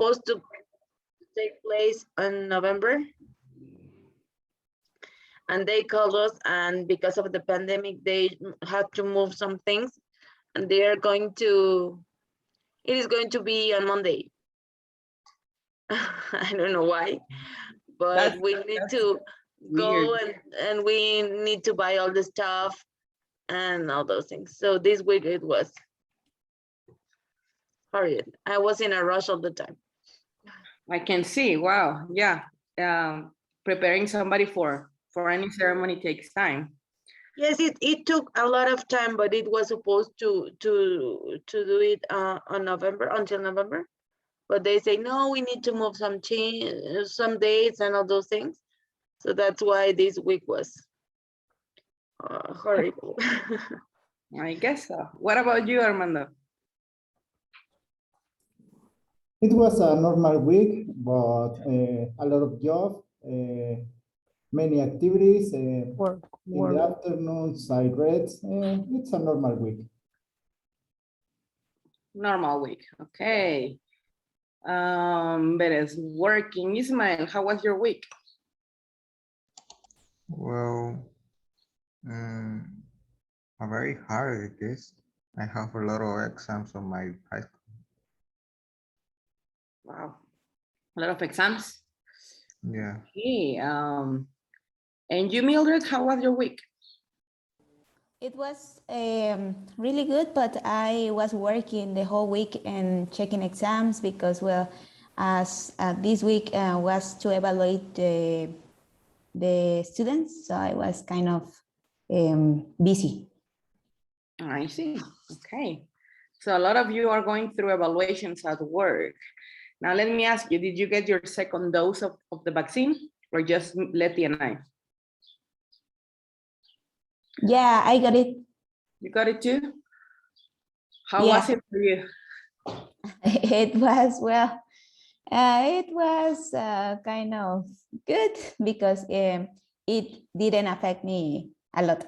supposed to take place in November. And they called us, and because of the pandemic, they had to move some things, and they are going to, it is going to be on Monday. I don't know why, but we need to go and we need to buy all the stuff and all those things. So this week it was hurried. I was in a rush all the time. I can see. Wow. Yeah. Preparing somebody for any ceremony takes time. Yes, it took a lot of time, but it was supposed to do it on November, until November. But they say, no, we need to move some dates and all those things. So that's why this week was horrible. I guess so. What about you, Armando? It was a normal week, but a lot of job, many activities. Work. In the afternoons, I read. It's a normal week. Normal week. Okay. But it's working. Ismael, how was your week? Well, a very hard it is. I have a lot of exams on my high school. Wow. A lot of exams. Yeah. Okay. And you, Mildred, how was your week? It was really good, but I was working the whole week and checking exams because, well, as this week was to evaluate the students, so I was kind of busy. I see. Okay. So a lot of you are going through evaluations at work. Now, let me ask you, did you get your second dose of the vaccine or just Letty and I? Yeah, I got it. You got it too? How Yeah. was it for you? It was, well, it was kind of good because it didn't affect me a lot.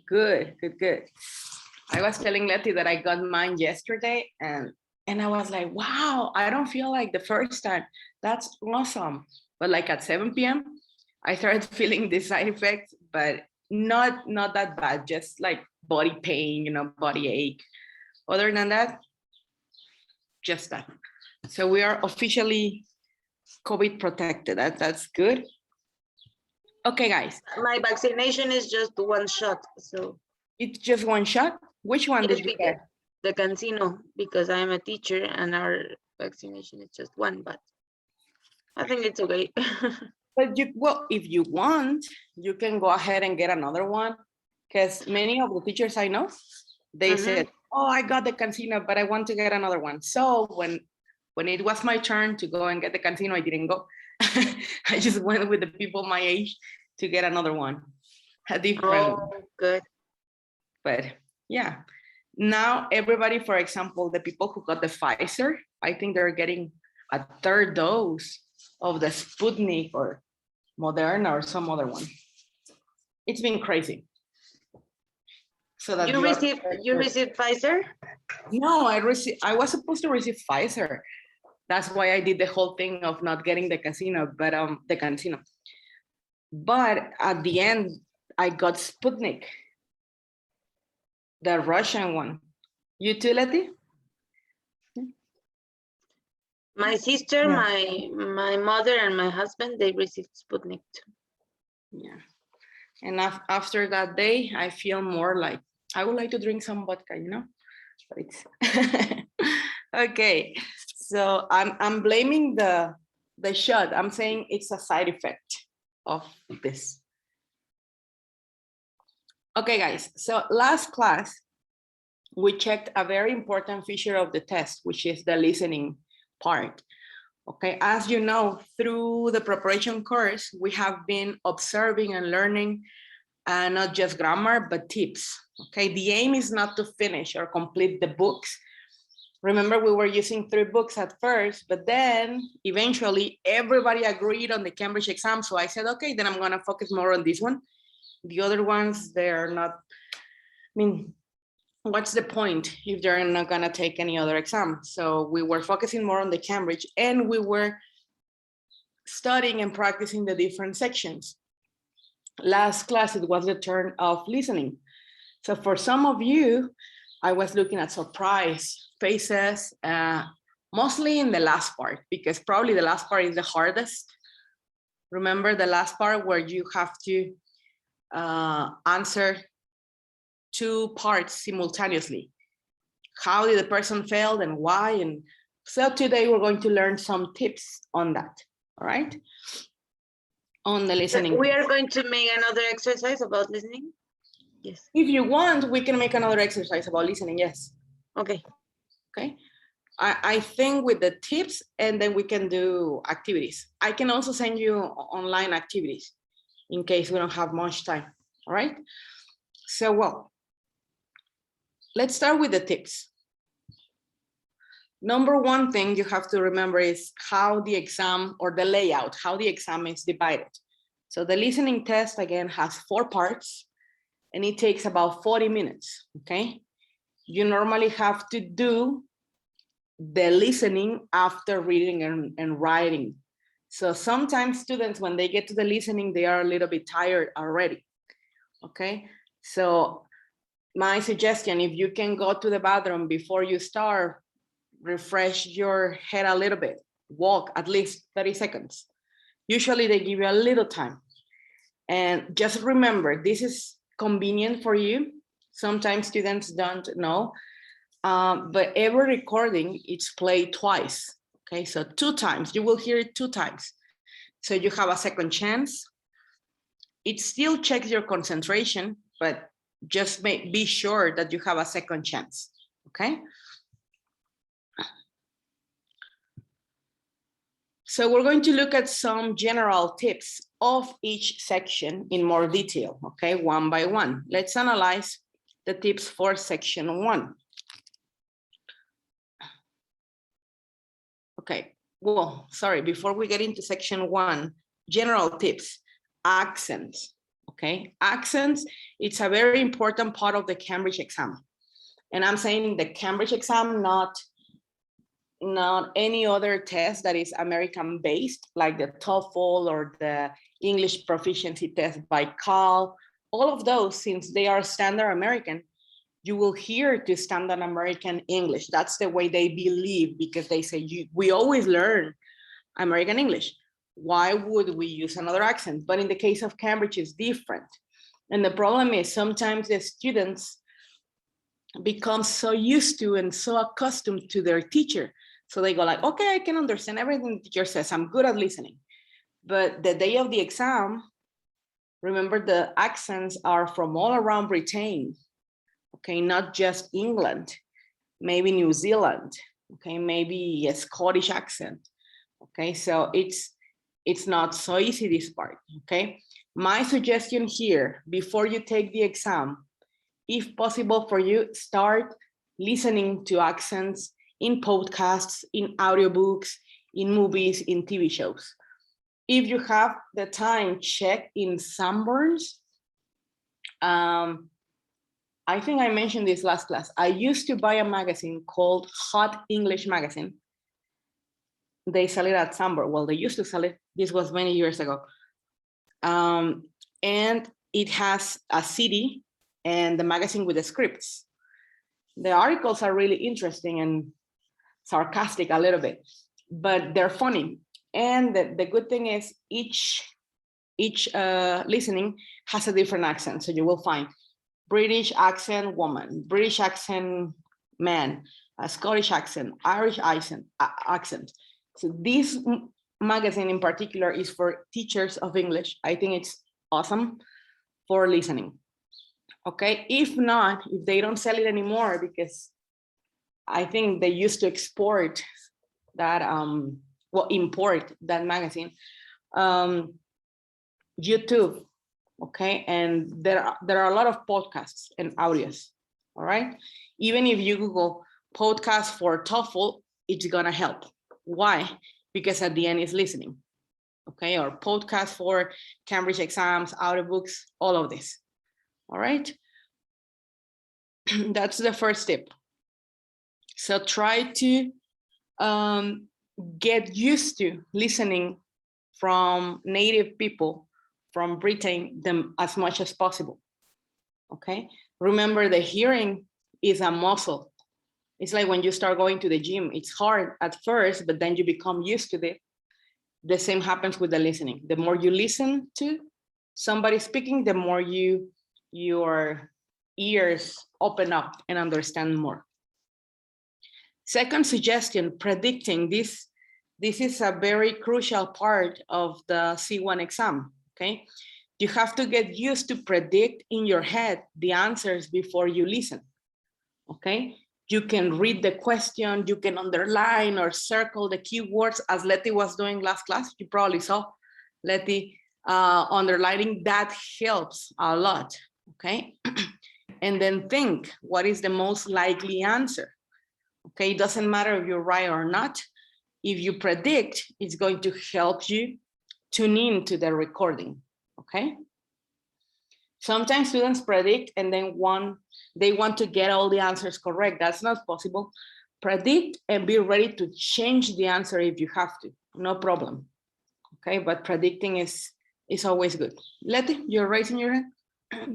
Good, good, good. I was telling Letty that I got mine yesterday and I was like, wow, I don't feel like the first time. That's awesome. But like at 7 p.m., I started feeling the side effects, but not that bad, just like body pain, you know, body ache. Other than that, just that. So we are officially COVID protected. That's good. Okay, guys. My vaccination is just one shot, so. It's just one shot? Which one did you get? The Cancino, because I'm a teacher and our vaccination is just one, but I think it's okay. But well, if you want, you can go ahead and get another one, because many of the teachers I know, they said, oh, I got the Cancino, but I want to get another one. So when it was my turn to go and get the Cancino, I didn't go. I just went with the people my age to get another one, a different. Oh, good. But yeah, now everybody, for example, the people who got the Pfizer, I think they're getting a third dose of the Sputnik or Moderna or some other one. It's been crazy. So that you received Pfizer? No, I was supposed to receive Pfizer. That's why I did the whole thing of not getting the Cancino, but the Cancino. But at the end, I got Sputnik, the Russian one. You too, Letty? My sister, Yeah. my mother, and my husband, they received Sputnik too. Yeah. And after that day, I feel more like I would like to drink some vodka, you know? But it's okay. So I'm blaming the shot. I'm saying it's a side effect of this. Okay, guys. So last class, we checked a very important feature of the test, which is the listening part. Okay, as you know, through the preparation course, we have been observing and learning not just grammar, but tips. Okay, the aim is not to finish or complete the books. Remember, we were using 3 books at first, but then eventually everybody agreed on the Cambridge exam. So I said, okay, then I'm gonna focus more on this one. The other ones, they're not, I mean, what's the point if they're not gonna take any other exam? So we were focusing more on the Cambridge, and we were studying and practicing the different sections. Last class, it was the turn of listening. So for some of you, I was looking at surprise faces, mostly in the last part, because probably the last part is the hardest. Remember the last part where you have to answer two parts simultaneously. How did the person fail and why? And so today we're going to learn some tips on that, all right? On the listening. We are going to make another exercise about listening. Yes. If you want, we can make another exercise about listening, yes. Okay. Okay. I think with the tips, and then we can do activities. I can also send you online activities in case we don't have much time, all right? So, well, let's start with the tips. Number one thing you have to remember is how the exam, or the layout, how the exam is divided. So the listening test, again, has 4 parts, and it takes about 40 minutes, okay? You normally have to do the listening after reading and writing. So sometimes students, when they get to the listening, they are a little bit tired already, okay? So my suggestion, if you can go to the bathroom before you start, refresh your head a little bit, walk at least 30 seconds. Usually they give you a little time. And just remember, this is convenient for you. Sometimes students don't know, but every recording it's played twice. Okay, so 2 times, you will hear it 2 times. So you have a second chance. It still checks your concentration, but just be sure that you have a second chance, okay? So we're going to look at some general tips of each section in more detail, okay, one by one. Let's analyze the tips for section 1. Okay, well, sorry, before we get into section 1, general tips, accents, okay? Accents, it's a very important part of the Cambridge exam. And I'm saying the Cambridge exam, not any other test that is American based, like the TOEFL or the English proficiency test by Cal. All of those, since they are standard American, you will hear to standard American English. That's the way they believe, because they say we always learn American English. Why would we use another accent? But in the case of Cambridge, it's different. And the problem is sometimes the students become so used to and so accustomed to their teacher. So they go like, okay, I can understand everything the teacher says. I'm good at listening. But the day of the exam, remember the accents are from all around Britain. Okay, not just England, maybe New Zealand. Okay, maybe a Scottish accent. Okay, so it's not so easy, this part. Okay, my suggestion here, before you take the exam, if possible for you, start listening to accents in podcasts, in audiobooks, in movies, in TV shows. If you have the time, check in Sanborns. I think I mentioned this last class. I used to buy a magazine called Hot English Magazine. They sell it at Sanborn. Well, they used to sell it. This was many years ago. And it has a CD and the magazine with the scripts. The articles are really interesting and sarcastic a little bit, but they're funny. And the good thing is each listening has a different accent. So you will find British accent woman, British accent man, a Scottish accent, Irish accent. So this magazine in particular is for teachers of English. I think it's awesome for listening. Okay, if not, if they don't sell it anymore, because I think they used to export that, import that magazine, YouTube, okay, and there are a lot of podcasts and audios, all right? Even if you Google podcast for TOEFL, it's gonna help. Why? Because at the end it's listening, okay, or podcast for Cambridge exams, audiobooks, all of this, all right? That's the first tip. So try to get used to listening from native people from Britain them as much as possible. Okay. Remember, the hearing is a muscle. It's like when you start going to the gym, it's hard at first, but then you become used to it. The same happens with the listening. The more you listen to somebody speaking, the more your ears open up and understand more. Second suggestion, predicting. This is a very crucial part of the C1 exam, okay? You have to get used to predict in your head the answers before you listen, okay? You can read the question, you can underline or circle the keywords as Letty was doing last class. You probably saw Letty underlining. That helps a lot, okay? And then think, what is the most likely answer? Okay, it doesn't matter if you're right or not. If you predict, it's going to help you tune in to the recording, okay? Sometimes students predict and then they want to get all the answers correct. That's not possible. Predict and be ready to change the answer if you have to, no problem. Okay, but predicting is always good. Letty, you're raising your hand?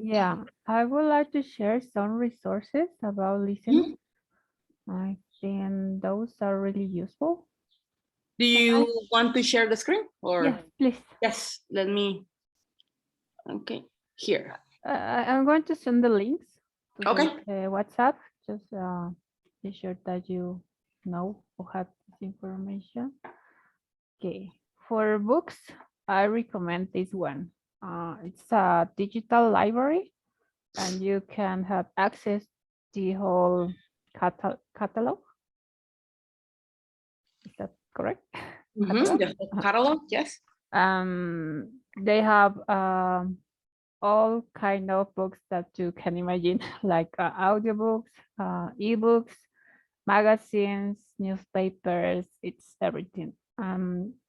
Yeah, I would like to share some resources about listening. I think those are really useful. Do you want to share the screen or? Yes, please. Yes, let me, okay, here. I'm going to send the links to Okay. the WhatsApp. Just be sure that you know who have this information. Okay, for books, I recommend this one. It's a digital library, and you can have access to the whole catalog. Is that correct? The catalog, yes. They have all kind of books that you can imagine, like audiobooks, ebooks, magazines, newspapers. It's everything.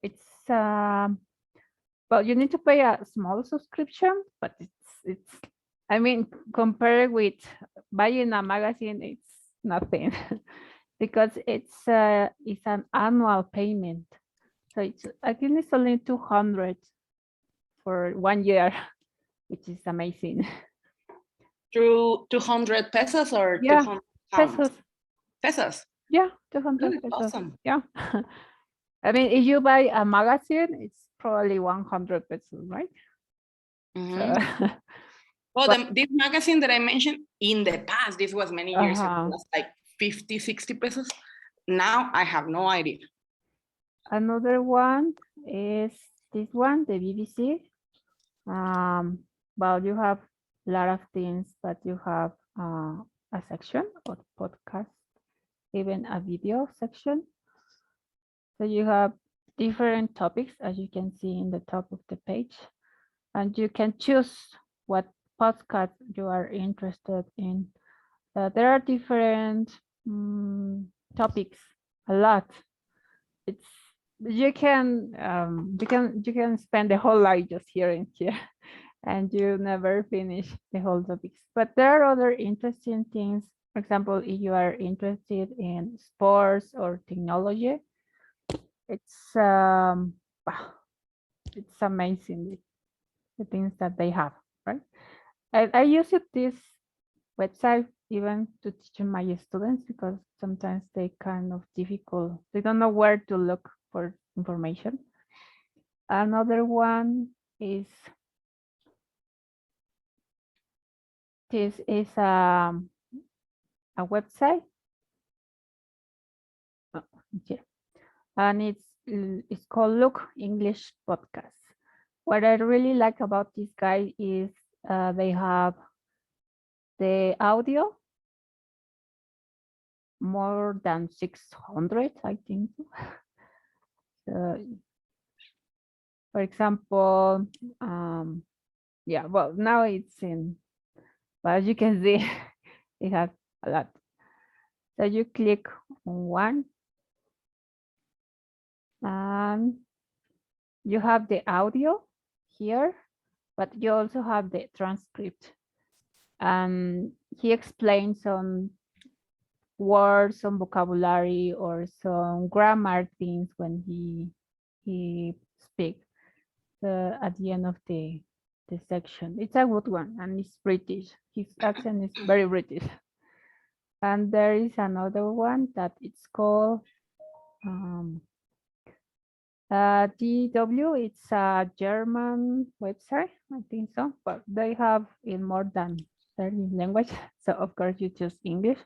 It's well, you need to pay a small subscription, but it's. I mean, compared with buying a magazine, it's nothing because it's an annual payment. So it's, I think it's only 200 for 1 year, which is amazing. Through 200 pesos or Yeah, 200 pounds? pesos. Pesos. Yeah, 200 Good, pesos. awesome. Yeah. I mean, if you buy a magazine, it's probably 100 pesos, right? So, Well, this magazine that I mentioned in the past, this was many years ago, was like 50, 60 pesos. Now I have no idea. another one is this one, the BBC. Well, you have a lot of things, but you have a section of podcast, even a video section. So you have different topics, as you can see in the top of the page, and you can choose what podcast you are interested in. There are different topics, a lot. It's you can spend the whole life just hearing here, and you never finish the whole topics. But there are other interesting things. For example, if you are interested in sports or technology, it's amazing the things that they have, right? I use this website even to teach my students because sometimes they kind of difficult. They don't know where to look for information. Another one is this is a website. Oh, yeah. And it's called Look English Podcast. What I really like about this guy is they have the audio more than 600, I think. For example, yeah, well, now it's in, but as you can see, it has a lot. So you click on one, and you have the audio here, but you also have the transcript. He explained some words, some vocabulary, or some grammar things when he speaks at the end of the section. It's a good one, and it's British. His accent is very British. And there is another one that it's called DW. It's a German website, I think so, but they have in more than 30 languages. So of course you choose English.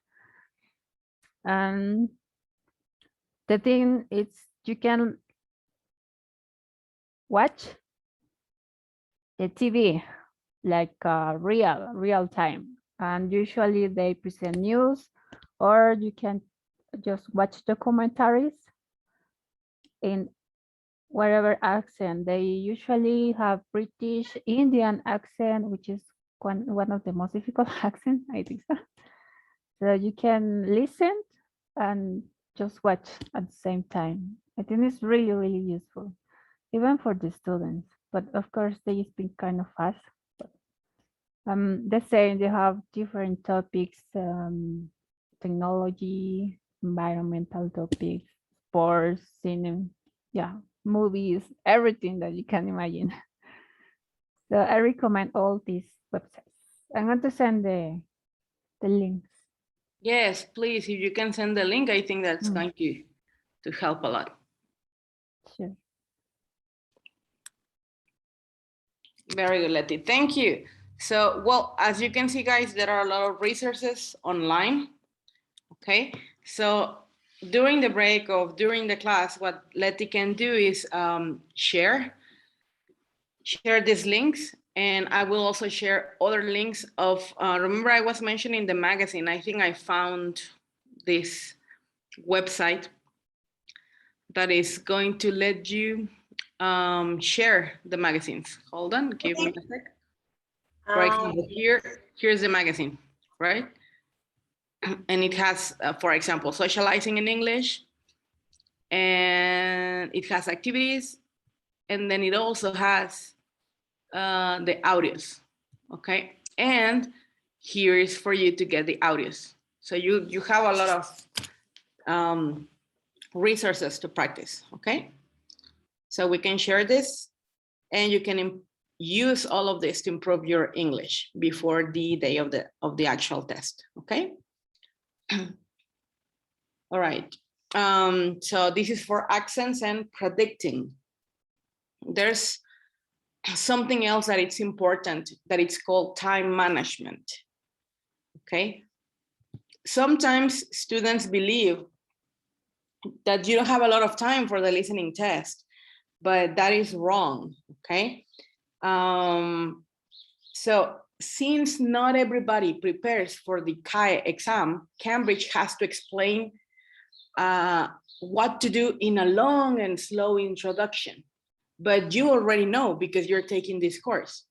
And the thing is you can watch the TV like real time. And usually they present news, or you can just watch the commentaries in whatever accent. They usually have British, Indian accent, which is one of the most difficult accents, I think so. So you can listen and just watch at the same time. I think it's really, really useful, even for the students. But of course, they speak kind of fast. But, the same, they have different topics, technology, environmental topics, sports, cinema, yeah, movies, everything that you can imagine. So I recommend all these websites. I'm going to send the links. Yes, please, if you can send the link, I think that's going to help a lot. Sure. Very good, Letty. Thank you. So, well, as you can see, guys, there are a lot of resources online. Okay, so during the break during the class, what Letty can do is share these links, and I will also share other links of, remember I was mentioning the magazine. I think I found this website that is going to let you share the magazines. Hold on, give me a sec. For example, here's the magazine, right? And it has, for example, socializing in English, and it has activities, and then it also has the audios, okay? And here is for you to get the audios. So you have a lot of resources to practice, okay? So we can share this, and you can use all of this to improve your English before the day of the actual test, okay? All right, so this is for accents and predicting. There's something else that it's important, that it's called time management, okay? Sometimes students believe that you don't have a lot of time for the listening test, but that is wrong, okay? So since not everybody prepares for the CAE exam, Cambridge has to explain what to do in a long and slow introduction. But you already know because you're taking this course.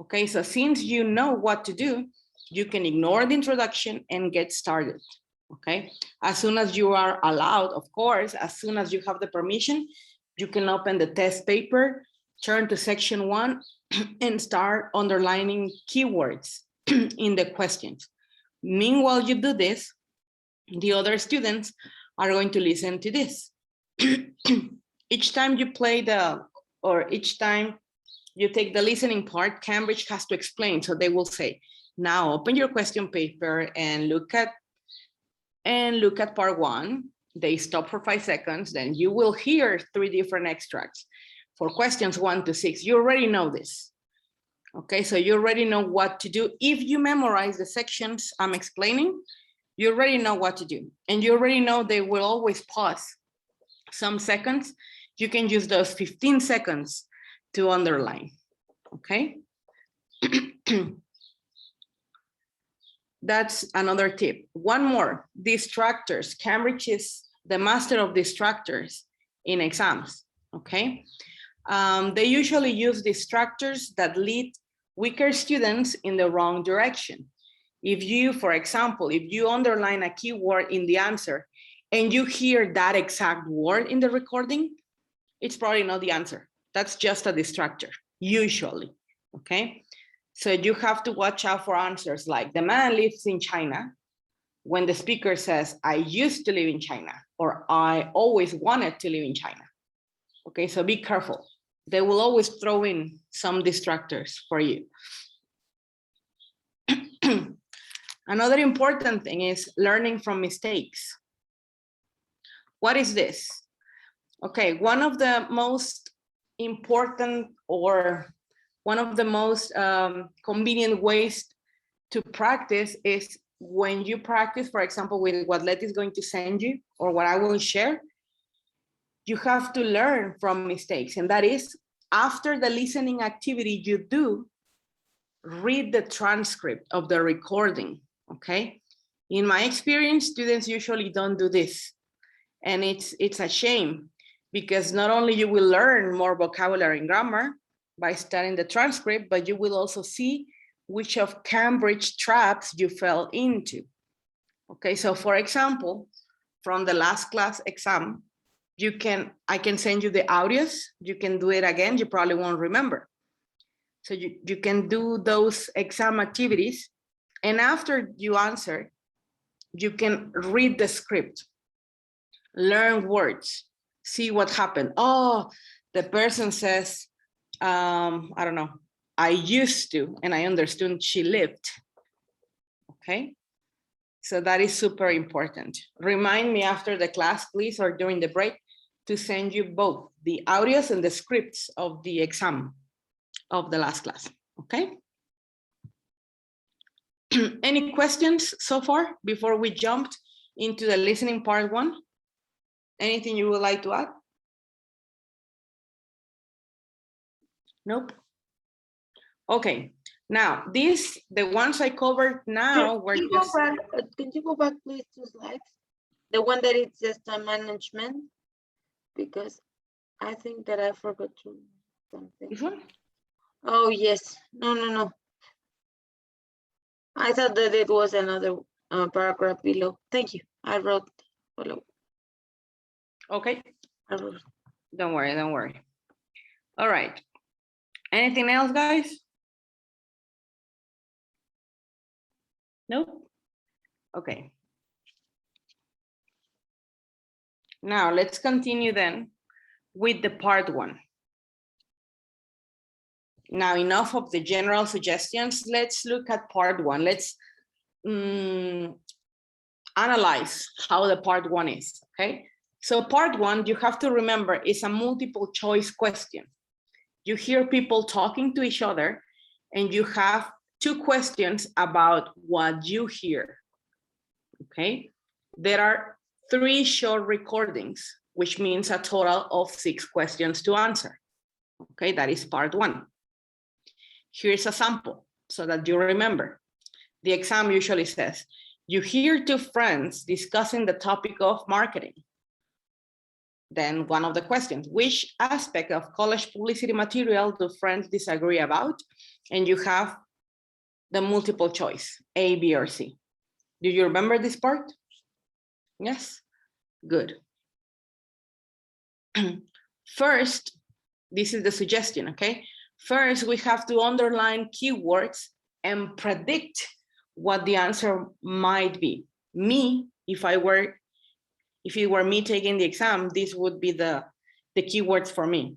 Okay, so since you know what to do, you can ignore the introduction and get started. Okay, as soon as you are allowed, of course, as soon as you have the permission, you can open the test paper, turn to section 1 and start underlining keywords in the questions. Meanwhile, you do this, the other students are going to listen to this. Each time you play each time you take the listening part, Cambridge has to explain. So they will say, now open your question paper and look at part 1. They stop for 5 seconds. Then you will hear 3 different extracts for questions 1 to 6. You already know this. Okay, so you already know what to do. If you memorize the sections I'm explaining, you already know what to do. And you already know they will always pause some seconds. You can use those 15 seconds to underline, okay? That's another tip. One more, distractors. Cambridge is the master of distractors in exams, okay? They usually use distractors that lead weaker students in the wrong direction. If you, for example, if you underline a keyword in the answer and you hear that exact word in the recording, it's probably not the answer. That's just a distractor, usually, okay? So you have to watch out for answers like the man lives in China when the speaker says, I used to live in China, or I always wanted to live in China. Okay, so be careful. They will always throw in some distractors for you. Another important thing is learning from mistakes. What is this? Okay, one of the most important or one of the most convenient ways to practice is when you practice, for example, with what Letty is going to send you or what I will share, you have to learn from mistakes. And that is after the listening activity you do, read the transcript of the recording, okay? In my experience, students usually don't do this. And it's a shame because not only you will learn more vocabulary and grammar by studying the transcript, but you will also see which of Cambridge traps you fell into. Okay, so for example, from the last class exam, I can send you the audios, you can do it again, you probably won't remember. So you can do those exam activities, and after you answer, you can read the script, learn words, see what happened. Oh, the person says, I don't know, I used to, and I understood she lived. Okay, so that is super important. Remind me after the class, please, or during the break, to send you both the audios and the scripts of the exam of the last class, okay? Any questions so far before we jumped into the listening part one? Anything you would like to add? Nope. Okay, now the ones I covered now were just... Can you go back please 2 slides? The one that it says time management, because I think that I forgot to something. This one? Oh yes, no. I thought that it was another paragraph below. Thank you. I wrote below. Okay, I wrote. don't worry. All right, anything else, guys? Nope. Okay. Now let's continue then with the part one. Now enough of the general suggestions. Let's look at part one. Let's analyze how the part one is, okay? So part one, you have to remember, is a multiple choice question. You hear people talking to each other and you have 2 questions about what you hear, okay? There are 3 short recordings, which means a total of 6 questions to answer, okay? That is part one. Here's a sample so that you remember. The exam usually says, you hear 2 friends discussing the topic of marketing. Then one of the questions, which aspect of college publicity material do friends disagree about? And you have the multiple choice, A, B, or C. Do you remember this part? Yes, good. First, this is the suggestion, okay? First, we have to underline keywords and predict what the answer might be. Me, if it were me taking the exam, this would be the keywords for me.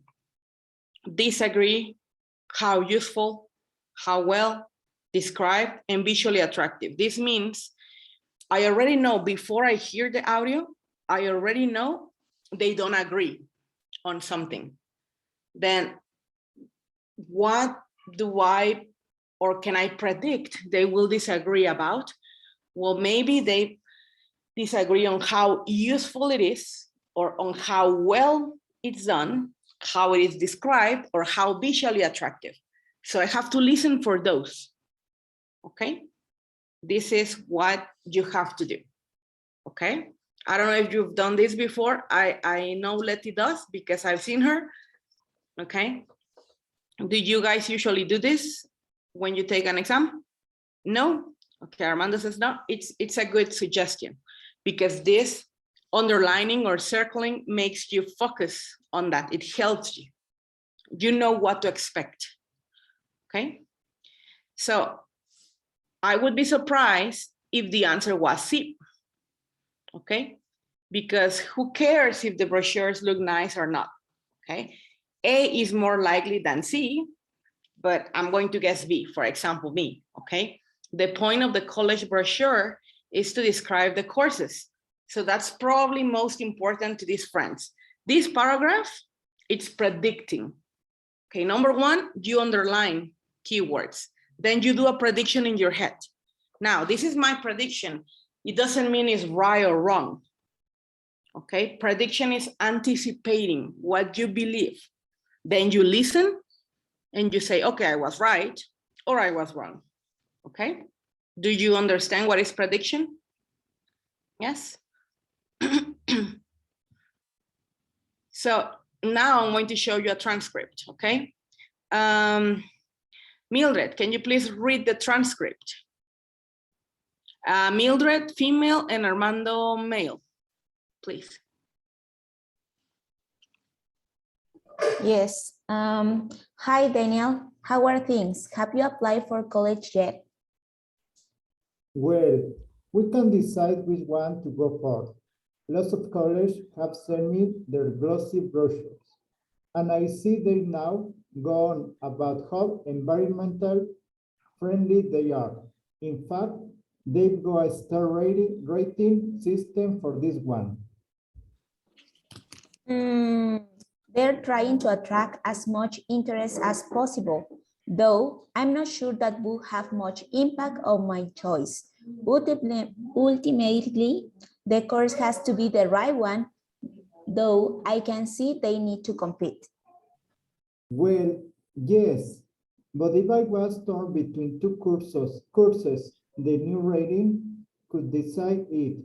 Disagree, how useful, how well, describe, and visually attractive. This means I already know before I hear the audio, I already know they don't agree on something. Then what do I, or can I predict they will disagree about? Well, maybe they disagree on how useful it is, or on how well it's done, how it is described, or how visually attractive. So I have to listen for those, okay? This is what you have to do, okay? I don't know if you've done this before. I know Letty does because I've seen her, okay? Do you guys usually do this when you take an exam? No? Okay, Armando says no. It's a good suggestion because this underlining or circling makes you focus on that. It helps you. You know what to expect, okay? So I would be surprised if the answer was C. Okay, because who cares if the brochures look nice or not? Okay, A is more likely than C, but I'm going to guess B, for example, me. Okay, the point of the college brochure is to describe the courses. So that's probably most important to these friends. This paragraph, it's predicting. Okay, number one, you underline keywords. Then you do a prediction in your head. Now, this is my prediction. It doesn't mean it's right or wrong. Okay, prediction is anticipating what you believe. Then you listen and you say, okay, I was right or I was wrong. Okay, do you understand what is prediction? Yes. So now I'm going to show you a transcript, okay? Mildred, can you please read the transcript? Mildred, female, and Armando, male, please. Yes. Hi, Daniel. How are things? Have you applied for college yet? Well, we can decide which one to go for. Lots of colleges have sent me their glossy brochures, and I see they now go on about how environmental friendly they are. In fact, they've got a star rating system for this one. They're trying to attract as much interest as possible, though I'm not sure that will have much impact on my choice. Ultimately, the course has to be the right one, though I can see they need to compete. Well, yes, but if I was torn between two courses, the new rating could decide it.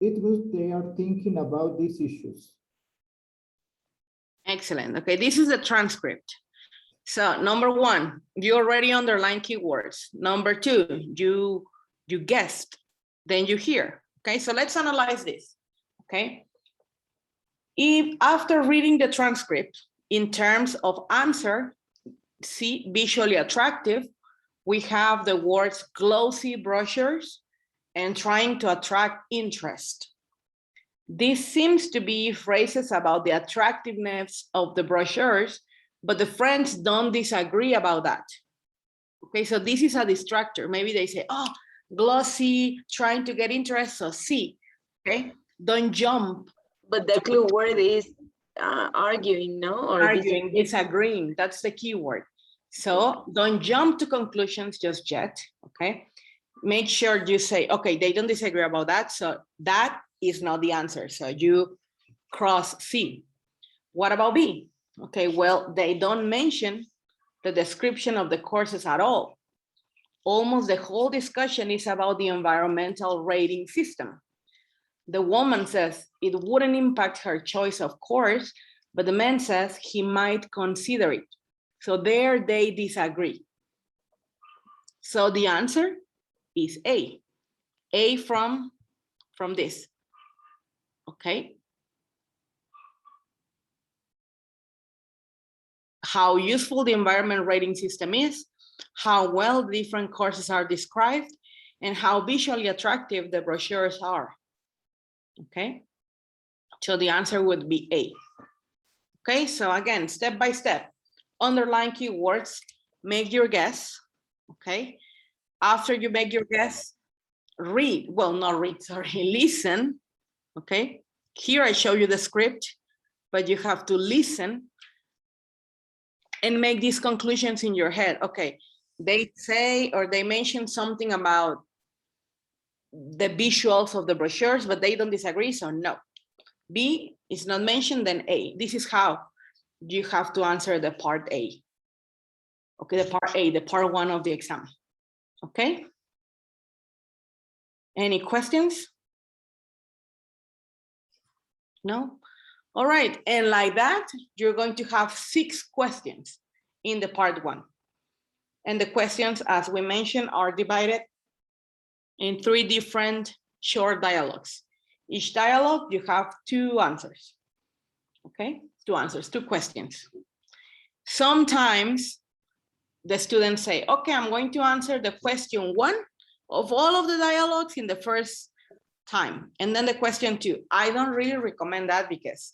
It was they are thinking about these issues. Excellent. Okay, this is the transcript. So number one, you already underlined keywords. Number two, you guessed, then you hear. Okay, so let's analyze this. Okay, if after reading the transcript, in terms of answer, see, visually attractive, we have the words glossy brochures and trying to attract interest. This seems to be phrases about the attractiveness of the brochures, but the friends don't disagree about that. Okay, so this is a distractor. Maybe they say, oh, glossy, trying to get interest, so see, okay? Don't jump. But the clue word is arguing, no? Or Arguing, disagreeing, that's the key word. So don't jump to conclusions just yet, okay? Make sure you say, okay, they don't disagree about that, so that is not the answer. So you cross C. What about B? Okay, well, they don't mention the description of the courses at all. Almost the whole discussion is about the environmental rating system. The woman says it wouldn't impact her choice of course, but the man says he might consider it. So there they disagree. So the answer is A. A from this. Okay. How useful the environment rating system is, how well different courses are described, and how visually attractive the brochures are. Okay, so the answer would be A. Okay, so again, step by step, underline keywords, make your guess. Okay, after you make your guess, read, well, not read, sorry, listen. Okay, here I show you the script, but you have to listen and make these conclusions in your head. Okay, they say or they mention something about the visuals of the brochures, but they don't disagree, so no. B is not mentioned, then A. This is how you have to answer the part A. Okay, the part A, the part one of the exam. Okay? Any questions? No? All right, and like that, you're going to have 6 questions in the part one. And the questions, as we mentioned, are divided in 3 different short dialogues. Each dialogue, you have 2 answers. Okay, 2 answers, 2 questions. Sometimes the students say, okay, I'm going to answer the question 1 of all of the dialogues in the first time. And then the question 2. I don't really recommend that because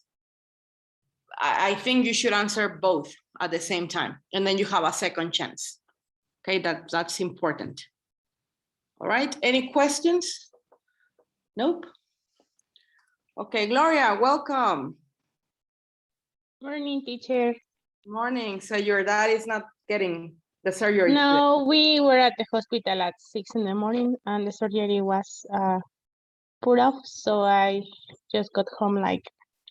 I think you should answer both at the same time. And then you have a second chance. Okay, that's important. All right, any questions? Nope. Okay, Gloria, welcome. Morning, teacher. Morning. So your dad is not getting the surgery? No, we were at the hospital at 6 in the morning and the surgery was put off. So I just got home like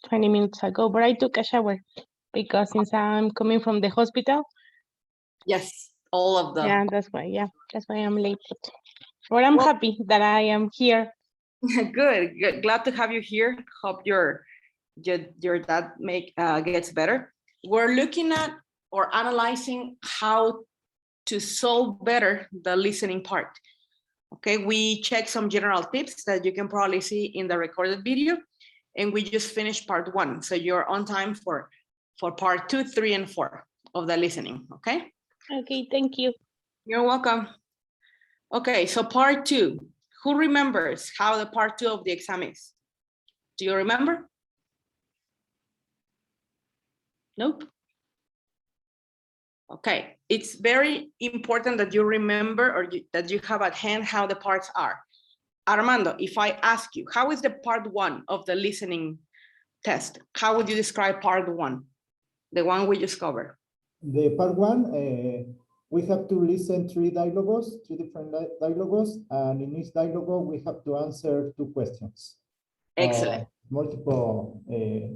20 minutes ago, but I took a shower because since I'm coming from the hospital. Yes, all of them. Yeah, that's why I'm late. But I'm happy that I am here. Good. Glad to have you here. Hope your dad gets better. We're looking at or analyzing how to solve better the listening part. Okay, we check some general tips that you can probably see in the recorded video, and we just finished part 1. So you're on time for part 2, 3, and 4 of the listening. Okay. Okay, thank you. You're welcome. Okay, so part 2. Who remembers how the part 2 of the exam is? Do you remember? Nope. Okay, it's very important that you remember or that you have at hand how the parts are. Armando, if I ask you, how is the part 1 of the listening test? How would you describe part 1? The one we just covered. The part 1, we have to listen 3 dialogues, 3 different dialogues, and in each dialogue we have to answer 2 questions. Excellent. Multiple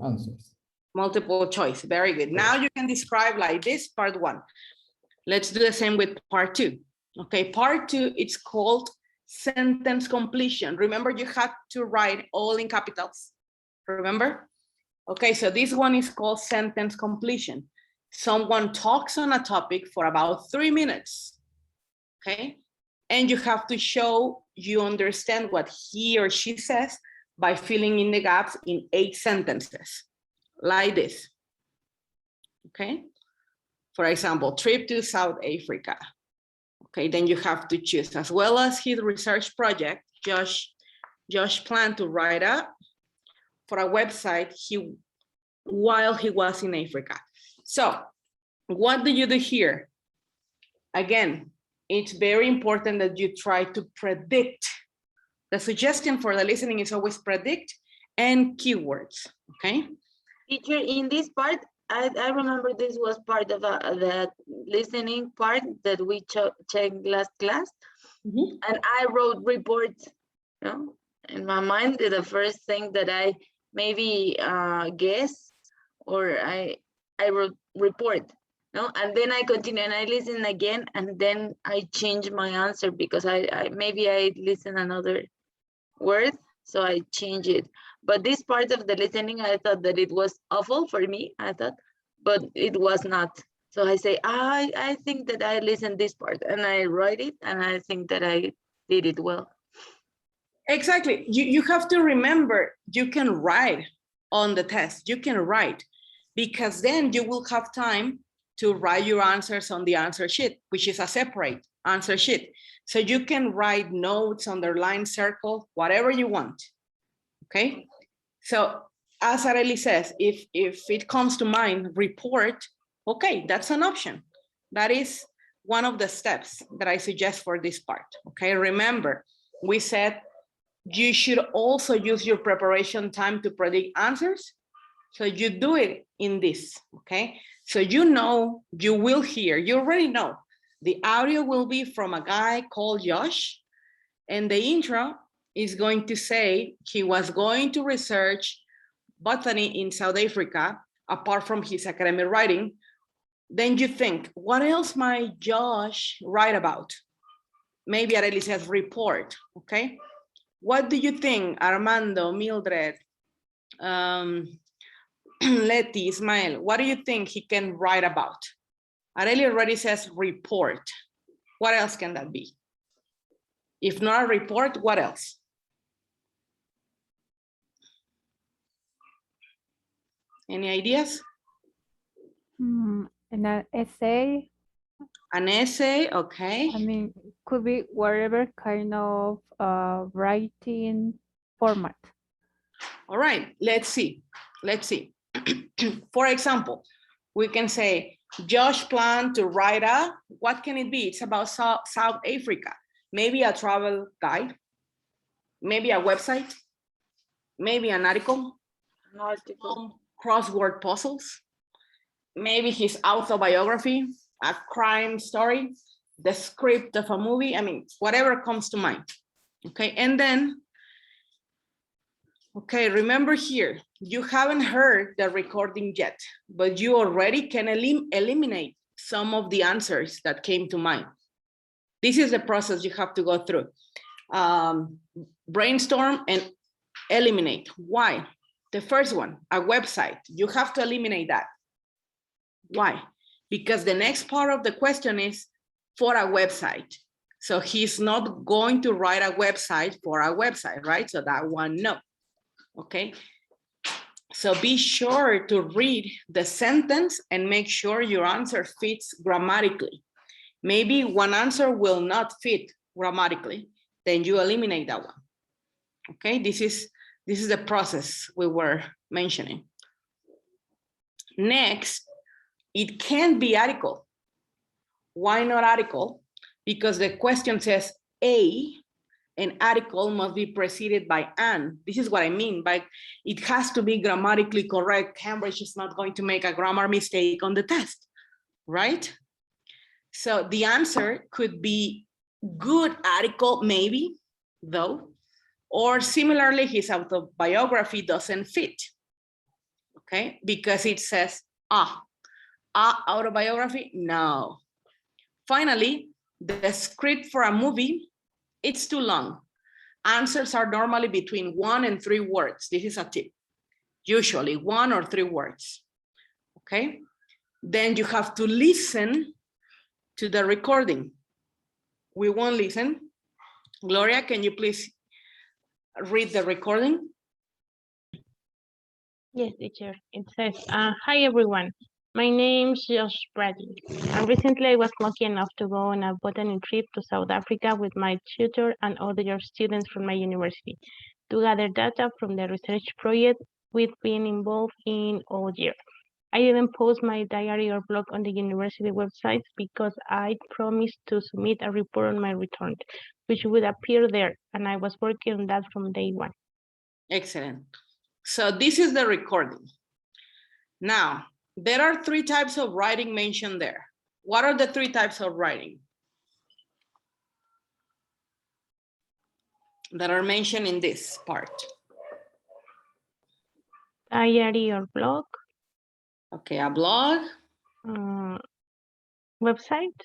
answers. Multiple choice, very good. Now you can describe like this, part 1. Let's do the same with part 2. Okay, part 2, it's called sentence completion. Remember, you had to write all in capitals, remember? Okay, so this one is called sentence completion. Someone talks on a topic for about 3 minutes, okay? And you have to show you understand what he or she says by filling in the gaps in 8 sentences, like this, okay? For example, trip to South Africa. Okay, then you have to choose, as well as his research project, Josh planned to write up for a website while he was in Africa. So what do you do here? Again, it's very important that you try to predict. The suggestion for the listening is always predict and keywords, okay? Teacher, in this part, I remember this was part of the listening part that we checked last class. Mm-hmm. And I wrote reports, you know, in my mind, the first thing that I maybe guess, or I wrote report, no, and then I continue and I listen again, and then I change my answer because I maybe I listen another word, so I change it. But this part of the listening, I thought that it was awful for me, I thought, but it was not. So I say, I think that I listened this part, and I write it, and I think that I did it well. Exactly. You have to remember, you can write on the test, you can write, because then you will have time to write your answers on the answer sheet, which is a separate answer sheet. So you can write notes, underline, circle, whatever you want, okay? So as Arely says, if it comes to mind, report, okay, that's an option. That is one of the steps that I suggest for this part, okay? Remember, we said you should also use your preparation time to predict answers. So you do it in this, okay? So you know, you will hear, you already know, the audio will be from a guy called Josh, and the intro is going to say he was going to research botany in South Africa, apart from his academic writing. Then you think, what else might Josh write about? Maybe Arely says report, okay? What do you think, Armando, Mildred, Letty, Ismael, what do you think he can write about? Arely already says report. What else can that be? If not a report, what else? Any ideas? An essay. An essay, okay. I mean, could be whatever kind of writing format. All right, let's see. Let's see. For example, we can say, Josh planned to write what can it be? It's about South Africa. Maybe a travel guide, maybe a website, maybe an article, crossword puzzles, maybe his autobiography, a crime story, the script of a movie. I mean, whatever comes to mind. Okay, and then, okay, remember here, you haven't heard the recording yet, but you already can eliminate some of the answers that came to mind. This is the process you have to go through. Brainstorm and eliminate. Why? The first one, a website. You have to eliminate that. Why? Because the next part of the question is for a website. So he's not going to write a website for a website, right? So that one, no. Okay. So be sure to read the sentence and make sure your answer fits grammatically. Maybe one answer will not fit grammatically, then you eliminate that one. Okay, this is the process we were mentioning. Next, it can be article. Why not article? Because the question says an article must be preceded by an. This is what I mean by it has to be grammatically correct. Cambridge is not going to make a grammar mistake on the test, right? So the answer could be good article, maybe, though, or similarly, his autobiography doesn't fit, okay? Because it says, autobiography, no. Finally, the script for a movie, it's too long. Answers are normally between 1 and 3 words. This is a tip. Usually 1 or 3 words, okay? Then you have to listen to the recording. We won't listen. Gloria, can you please read the recording? Yes, teacher. It says, hi, everyone. My name's Josh Brady. And recently I was lucky enough to go on a botany trip to South Africa with my tutor and other students from my university to gather data from the research project we've been involved in all year. I didn't post my diary or blog on the university website because I promised to submit a report on my return, which would appear there, and I was working on that from day one. Excellent. So this is the recording. Now, there are 3 types of writing mentioned there. What are the 3 types of writing that are mentioned in this part? Diary or blog. Okay, a blog. Website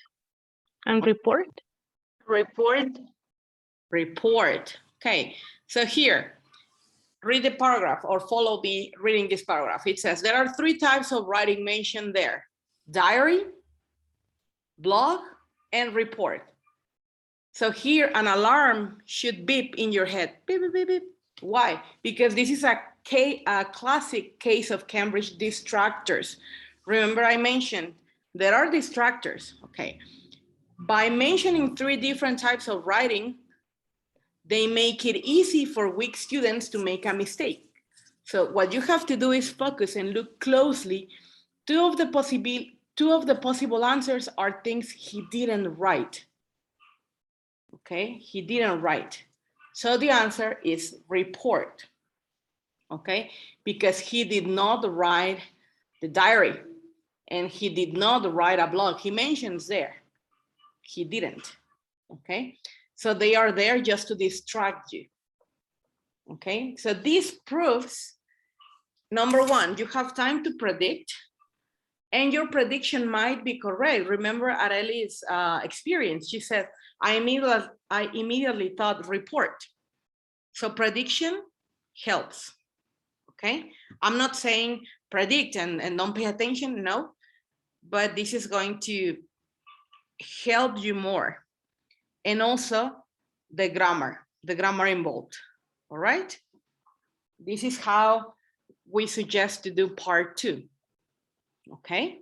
and report. Report. Okay, so here, read the paragraph or follow me reading this paragraph. It says there are 3 types of writing mentioned there: diary, blog, and report. So here an alarm should beep in your head. Beep, beep, beep, beep. Why? Because this is a classic case of Cambridge distractors. Remember I mentioned there are distractors, okay? By mentioning 3 different types of writing, they make it easy for weak students to make a mistake. So what you have to do is focus and look closely. 2 of the possible answers are things he didn't write. Okay, he didn't write. So the answer is report. Okay, because he did not write the diary and he did not write a blog. He mentions there, he didn't. Okay, so they are there just to distract you. Okay, so this proves, number 1, you have time to predict and your prediction might be correct. Remember Arely's experience. She said, I immediately thought report. So prediction helps, okay? I'm not saying predict and don't pay attention, no, but this is going to help you more. And also the grammar involved, all right? This is how we suggest to do part 2, okay?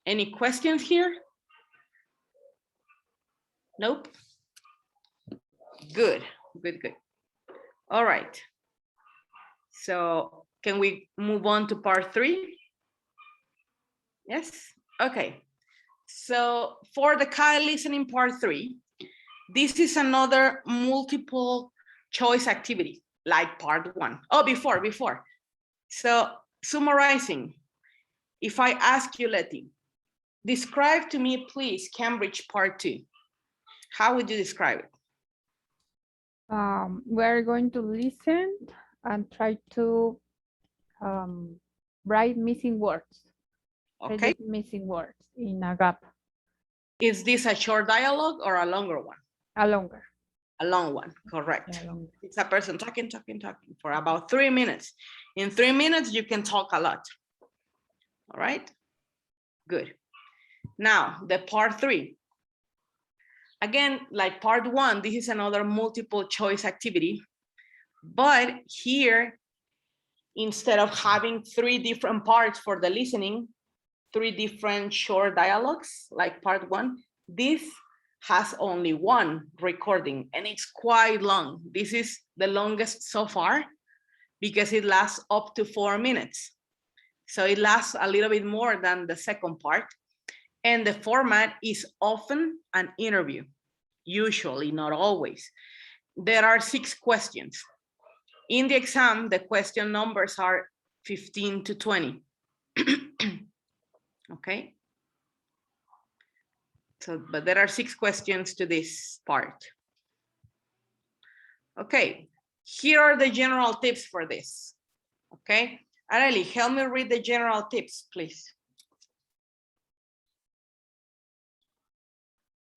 Any questions here? Nope. Good, good, good. All right. So can we move on to part 3? Yes, okay. So for the Kyle listening part 3, this is another multiple choice activity like part 1. Oh, before. So summarizing, if I ask you, Letty, describe to me, please, Cambridge part 2. How would you describe it? We're going to listen and try to write missing words. Okay. Missing words in a gap. Is this a short dialogue or a longer one? A longer. A long one, correct. Yeah, longer. It's a person talking for about 3 minutes. In 3 minutes, you can talk a lot. All right, good. Now, the part 3. Again, like part 1, this is another multiple choice activity. But here, instead of having 3 different parts for the listening, 3 different short dialogues, like part 1, this has only 1 recording, and it's quite long. This is the longest so far because it lasts up to 4 minutes. So it lasts a little bit more than the second part. And the format is often an interview, usually, not always. There are 6 questions. In the exam, the question numbers are 15 to 20. Okay. So, but there are 6 questions to this part. Okay, here are the general tips for this. Okay, Arely, help me read the general tips, please.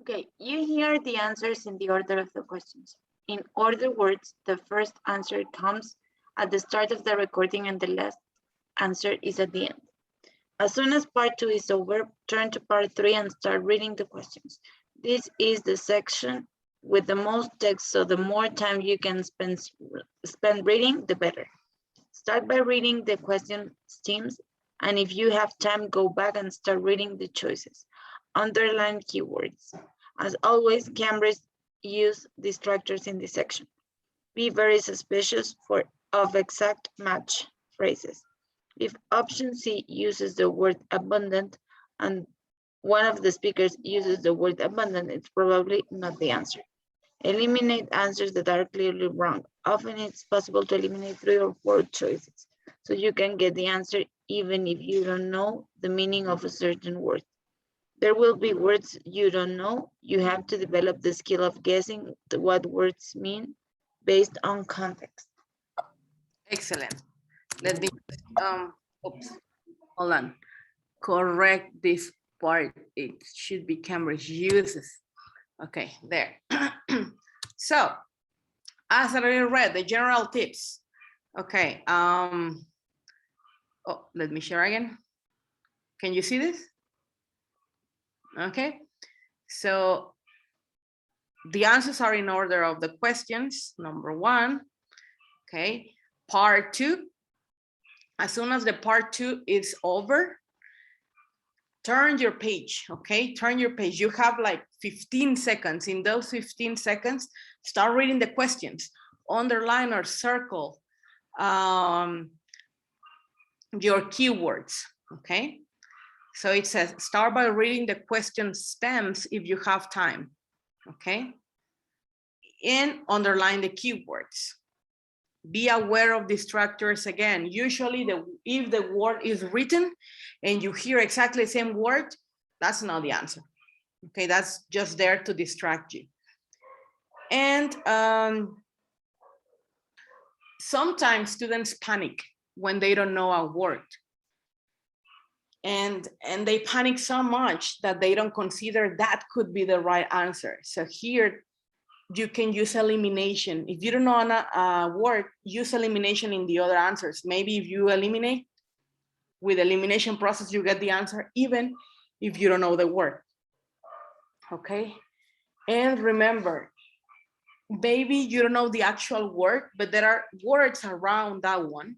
Okay, you hear the answers in the order of the questions. In other words, the first answer comes at the start of the recording and the last answer is at the end. As soon as part 2 is over, turn to part 3 and start reading the questions. This is the section with the most text, so the more time you can spend reading, the better. Start by reading the question themes, and if you have time, go back and start reading the choices. Underline keywords. As always, Cambridge use distractors in this section. Be very suspicious of exact match phrases. If option C uses the word abundant and one of the speakers uses the word abundant, it's probably not the answer. Eliminate answers that are clearly wrong. Often it's possible to eliminate 3 or 4 choices, so you can get the answer even if you don't know the meaning of a certain word. There will be words you don't know. You have to develop the skill of guessing what words mean based on context. Excellent. Let me, oops, hold on. Correct this part. It should be Cambridge uses. Okay, there. So, as I already read, the general tips. Okay. Oh, let me share again. Can you see this? Okay. So, the answers are in order of the questions. Number 1. Okay. Part 2. As soon as the part 2 is over, turn your page, okay? Turn your page. You have like 15 seconds. In those 15 seconds, start reading the questions. Underline or circle your keywords, okay? So it says, start by reading the question stems if you have time, okay? And underline the keywords. Be aware of distractors again. Usually if the word is written and you hear exactly the same word, that's not the answer. Okay, that's just there to distract you. And sometimes students panic when they don't know a word. And they panic so much that they don't consider that could be the right answer. So here, you can use elimination. If you don't know a word, use elimination in the other answers. Maybe if you eliminate, with elimination process, you get the answer, even if you don't know the word. Okay? And remember, maybe you don't know the actual word, but there are words around that one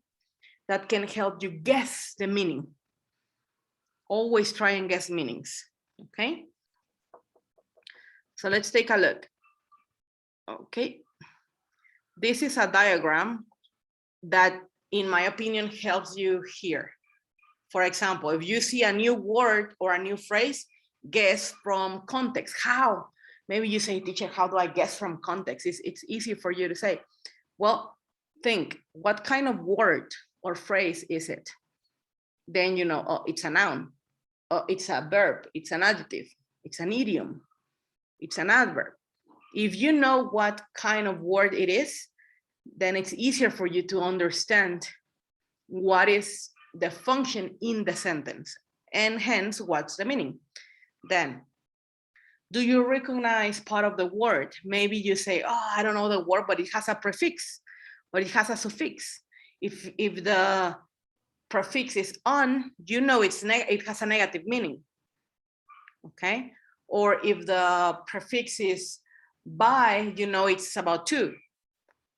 that can help you guess the meaning. Always try and guess meanings. Okay? So let's take a look. Okay. This is a diagram that, in my opinion, helps you here. For example, if you see a new word or a new phrase, guess from context. How? Maybe you say, teacher, how do I guess from context? It's easy for you to say. Well, think, what kind of word or phrase is it? Then you know, oh, it's a noun. Oh, it's a verb. It's an adjective. It's an idiom. It's an adverb. If you know what kind of word it is, then it's easier for you to understand what is the function in the sentence, and hence what's the meaning. Then, do you recognize part of the word? Maybe you say, oh, I don't know the word, but it has a prefix or it has a suffix. If the prefix is on, you know it has a negative meaning. Okay. Or if the prefix is by, you know it's about to.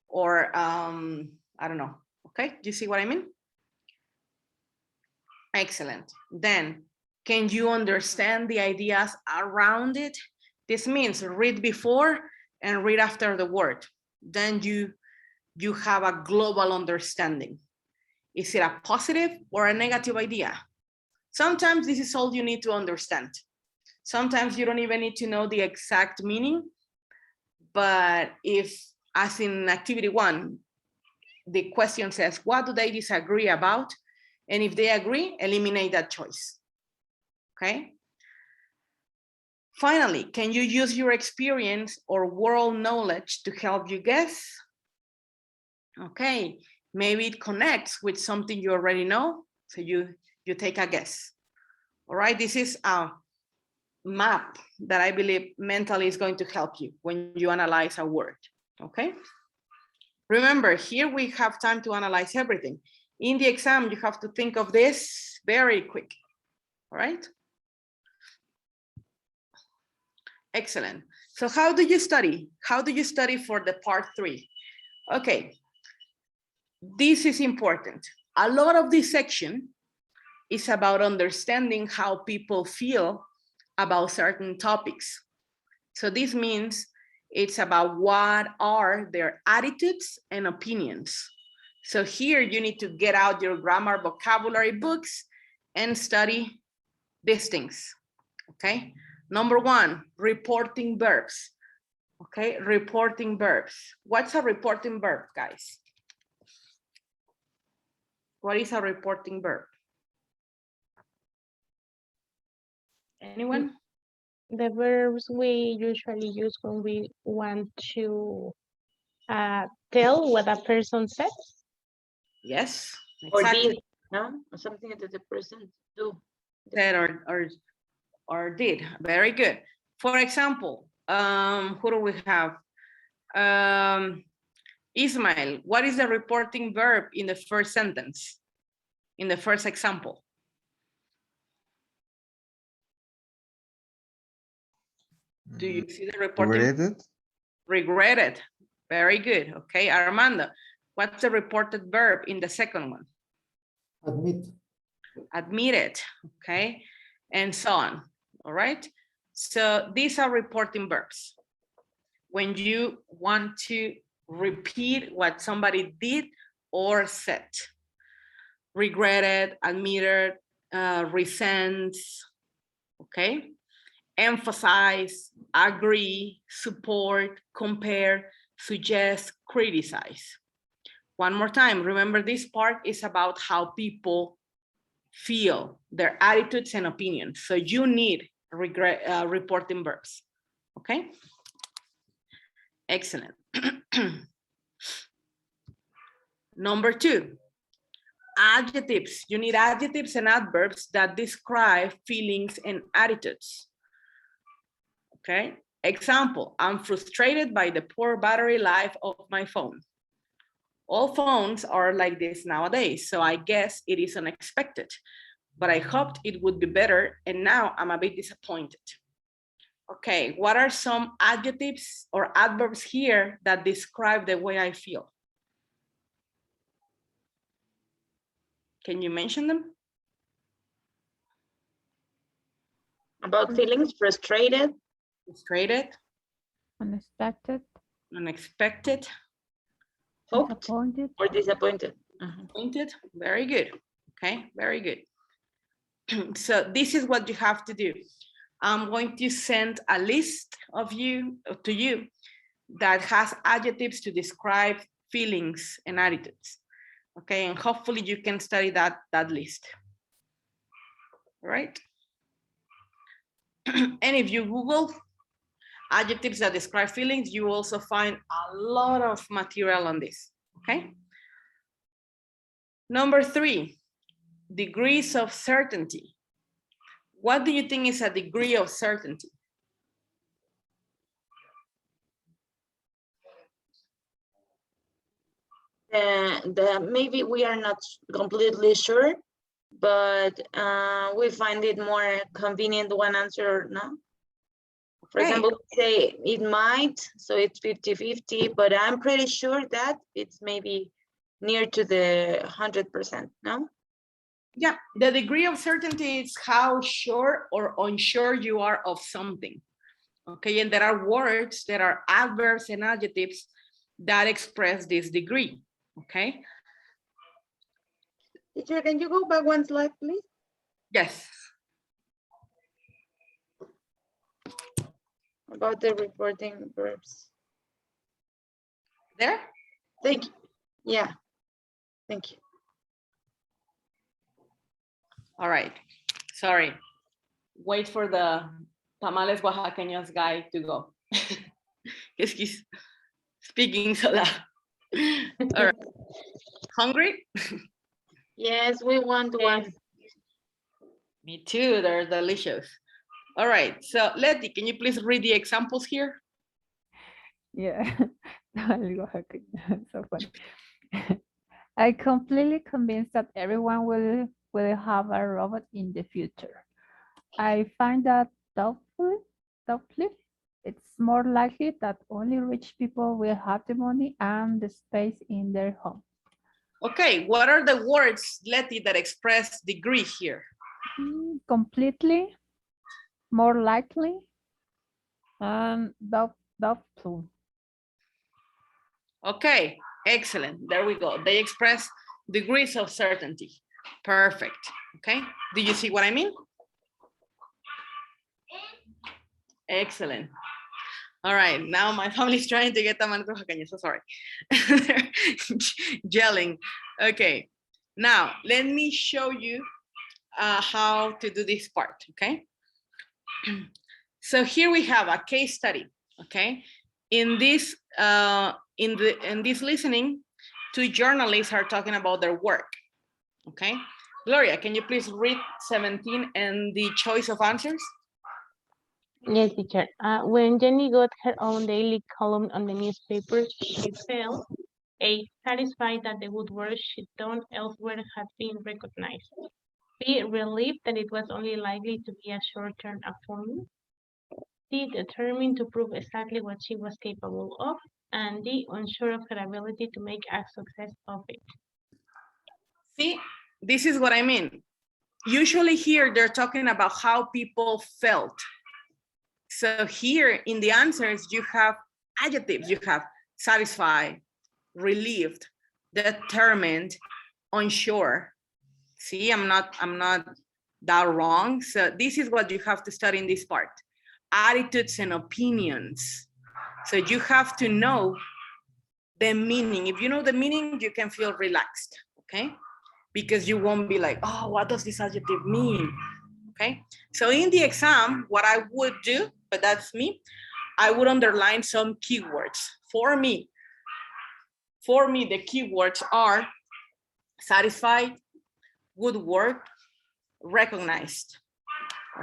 Or I don't know. Okay, do you see what I mean? Excellent. Then, can you understand the ideas around it? This means read before and read after the word. Then you have a global understanding. Is it a positive or a negative idea? Sometimes this is all you need to understand. Sometimes you don't even need to know the exact meaning. But if, as in activity 1, the question says, what do they disagree about? And if they agree, eliminate that choice. Okay. Finally, can you use your experience or world knowledge to help you guess? Okay, maybe it connects with something you already know, so you take a guess. All right, this is a map that I believe mentally is going to help you when you analyze a word. Okay. Remember, here we have time to analyze everything. In the exam, you have to think of this very quick. All right. Excellent. So how do you study? How do you study for the part 3? Okay. This is important. A lot of this section is about understanding how people feel about certain topics. So this means it's about what are their attitudes and opinions. So here you need to get out your grammar vocabulary books and study these things, okay? Number 1, reporting verbs, okay? Reporting verbs. What's a reporting verb, guys? What is a reporting verb? Anyone? The verbs we usually use when we want to tell what a person says. Yes, Or exactly. did, no? Or something that the person do. Said or did. Very good. For example, who do we have? Ismail, what is the reporting verb in the first sentence? In the first example? Do you see the reporting? Regretted? Regretted. Very good. Okay, Armando, what's the reported verb in the second one? Admit. Admitted. Okay, and so on. All right. So these are reporting verbs. When you want to repeat what somebody did or said. Regretted, admitted, resents, okay? Emphasize, agree, support, compare, suggest, criticize. One more time, remember this part is about how people feel, their attitudes and opinions. So you need reporting verbs, okay? Excellent. Number 2, adjectives. You need adjectives and adverbs that describe feelings and attitudes. Okay, example, I'm frustrated by the poor battery life of my phone. All phones are like this nowadays, so I guess it is unexpected, but I hoped it would be better, and now I'm a bit disappointed. Okay, what are some adjectives or adverbs here that describe the way I feel? Can you mention them? About feelings, frustrated. Frustrated. Unexpected, unexpected, Hoped disappointed, or disappointed. disappointed. Very good. Okay, very good. So this is what you have to do. I'm going to send a list of you to you that has adjectives to describe feelings and attitudes. Okay, and hopefully you can study that list. All right. And if you Google adjectives that describe feelings, you also find a lot of material on this. Okay. Number 3, degrees of certainty. What do you think is a degree of certainty? Maybe we are not completely sure, but we find it more convenient one answer, no? For example, say it might, so it's 50-50, but I'm pretty sure that it's maybe near to the 100%, no? Yeah, the degree of certainty is how sure or unsure you are of something. Okay, and there are words, there are adverbs and adjectives that express this degree. Okay. Teacher, can you go back one slide, please? Yes. About the reporting verbs. There? Thank you. Yeah, thank you. All right. Sorry. Wait for the tamales oaxaqueños guy to go. Because he's speaking so loud. All right. Hungry? Yes, we want one. Me too. They're delicious. All right. So Letty, can you please read the examples here? yeah. So funny. I completely convinced that everyone will have a robot in the future. I find that doubtfully, it's more likely that only rich people will have the money and the space in their home. Okay, what are the words, Letty, that express degree here? Completely, more likely, and doubtful. Okay, excellent. There we go. They express degrees of certainty. Perfect. Okay, do you see what I mean? Excellent. All right, now my family's trying to get tamales oaxaqueños, so sorry. They're gelling. Okay, now let me show you how to do this part, okay? So here we have a case study, okay? In this listening, 2 journalists are talking about their work, okay? Gloria, can you please read 17 and the choice of answers? Yes, teacher. When Jenny got her own daily column on the newspaper, she felt A, satisfied that the good work she'd done elsewhere had been recognized. B, relieved that it was only likely to be a short-term appointment. C, determined to prove exactly what she was capable of. And D, unsure of her ability to make a success of it. See, this is what I mean. Usually here they're talking about how people felt. So here in the answers, you have adjectives. You have satisfied, relieved, determined, unsure. See, I'm not that wrong. So this is what you have to study in this part. Attitudes and opinions. So you have to know the meaning. If you know the meaning, you can feel relaxed, okay? Because you won't be like, oh, what does this adjective mean? Okay, so in the exam, what I would do, but that's me, I would underline some keywords. For me, the keywords are satisfied, good work, recognized.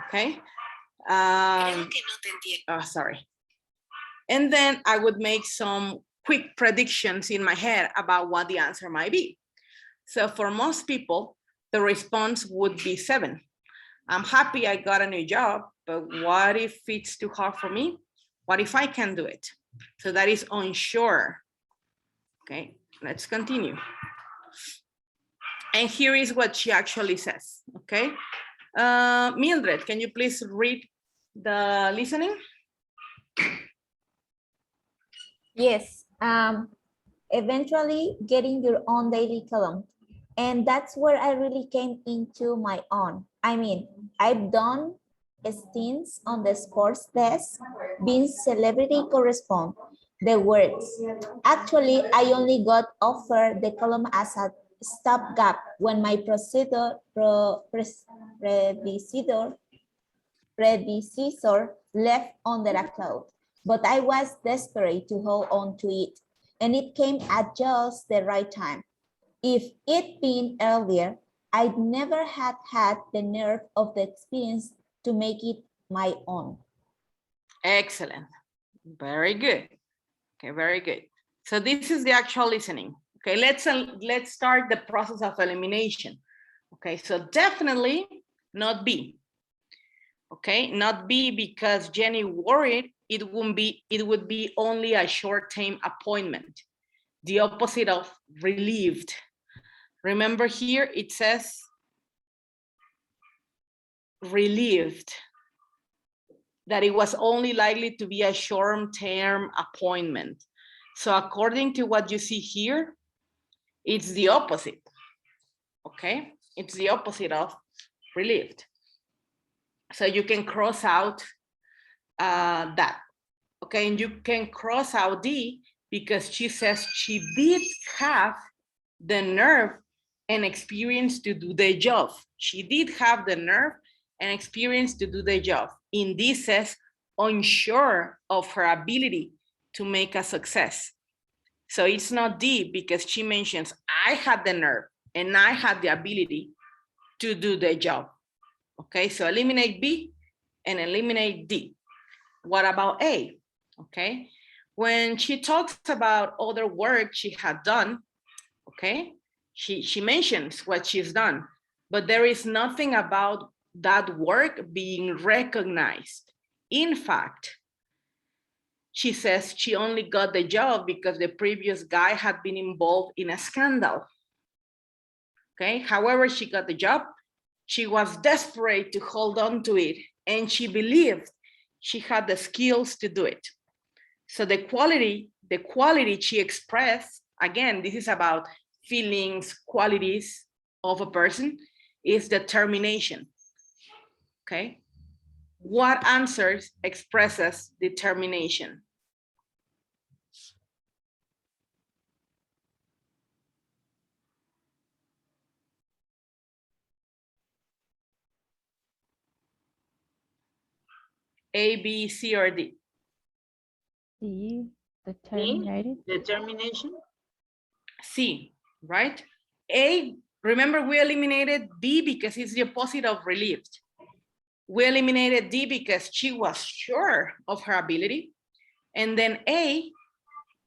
Okay. Sorry. And then I would make some quick predictions in my head about what the answer might be. So for most people, the response would be 7. I'm happy I got a new job, but what if it's too hard for me? What if I can't do it? So that is unsure. Okay, let's continue. And here is what she actually says, okay? Mildred, can you please read the listening? Yes. Eventually getting your own daily column. And that's where I really came into my own. I mean, I've done stints on the sports desk, being celebrity correspondent, the works. Actually, I only got offered the column as a stopgap when my predecessor left under a cloud. But I was desperate to hold on to it, and it came at just the right time. If it'd been earlier, I'd never had the nerve of the experience to make it my own. Excellent. Very good. Okay, very good. So this is the actual listening. Okay, let's start the process of elimination. Okay, so definitely not B. Okay, not B because Jenny worried it would be only a short-term appointment. The opposite of relieved. Remember here it says relieved, that it was only likely to be a short-term appointment. So according to what you see here, it's the opposite, okay? It's the opposite of relieved. So you can cross out that, okay? And you can cross out D because she says she did have the nerve and experience to do the job. She did have the nerve and experience to do the job. In this says unsure of her ability to make a success. So it's not D because she mentions I had the nerve and I had the ability to do the job. Okay, so eliminate B and eliminate D. What about A? Okay, when she talks about other work she had done, okay, she mentions what she's done, but there is nothing about that work being recognized. In fact, she says she only got the job because the previous guy had been involved in a scandal. Okay, however, she got the job. She was desperate to hold on to it, and she believed she had the skills to do it. So the quality she expressed, again, this is about feelings, qualities of a person, is determination. Okay, what answers expresses determination? A, B, C, or D? D, determined. Determination. C, right? A, remember we eliminated B because it's the opposite of relieved. We eliminated D because she was sure of her ability. And then A,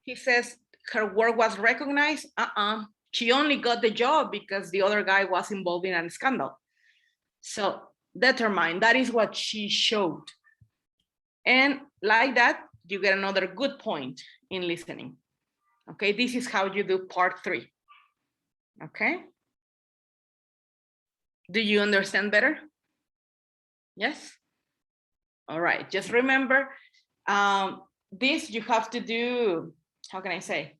he says her work was recognized. She only got the job because the other guy was involved in a scandal. So determined, that is what she showed. And like that, you get another good point in listening. Okay, this is how you do part 3. Okay. Do you understand better? Yes? All right, just remember, this you have to do, how can I say,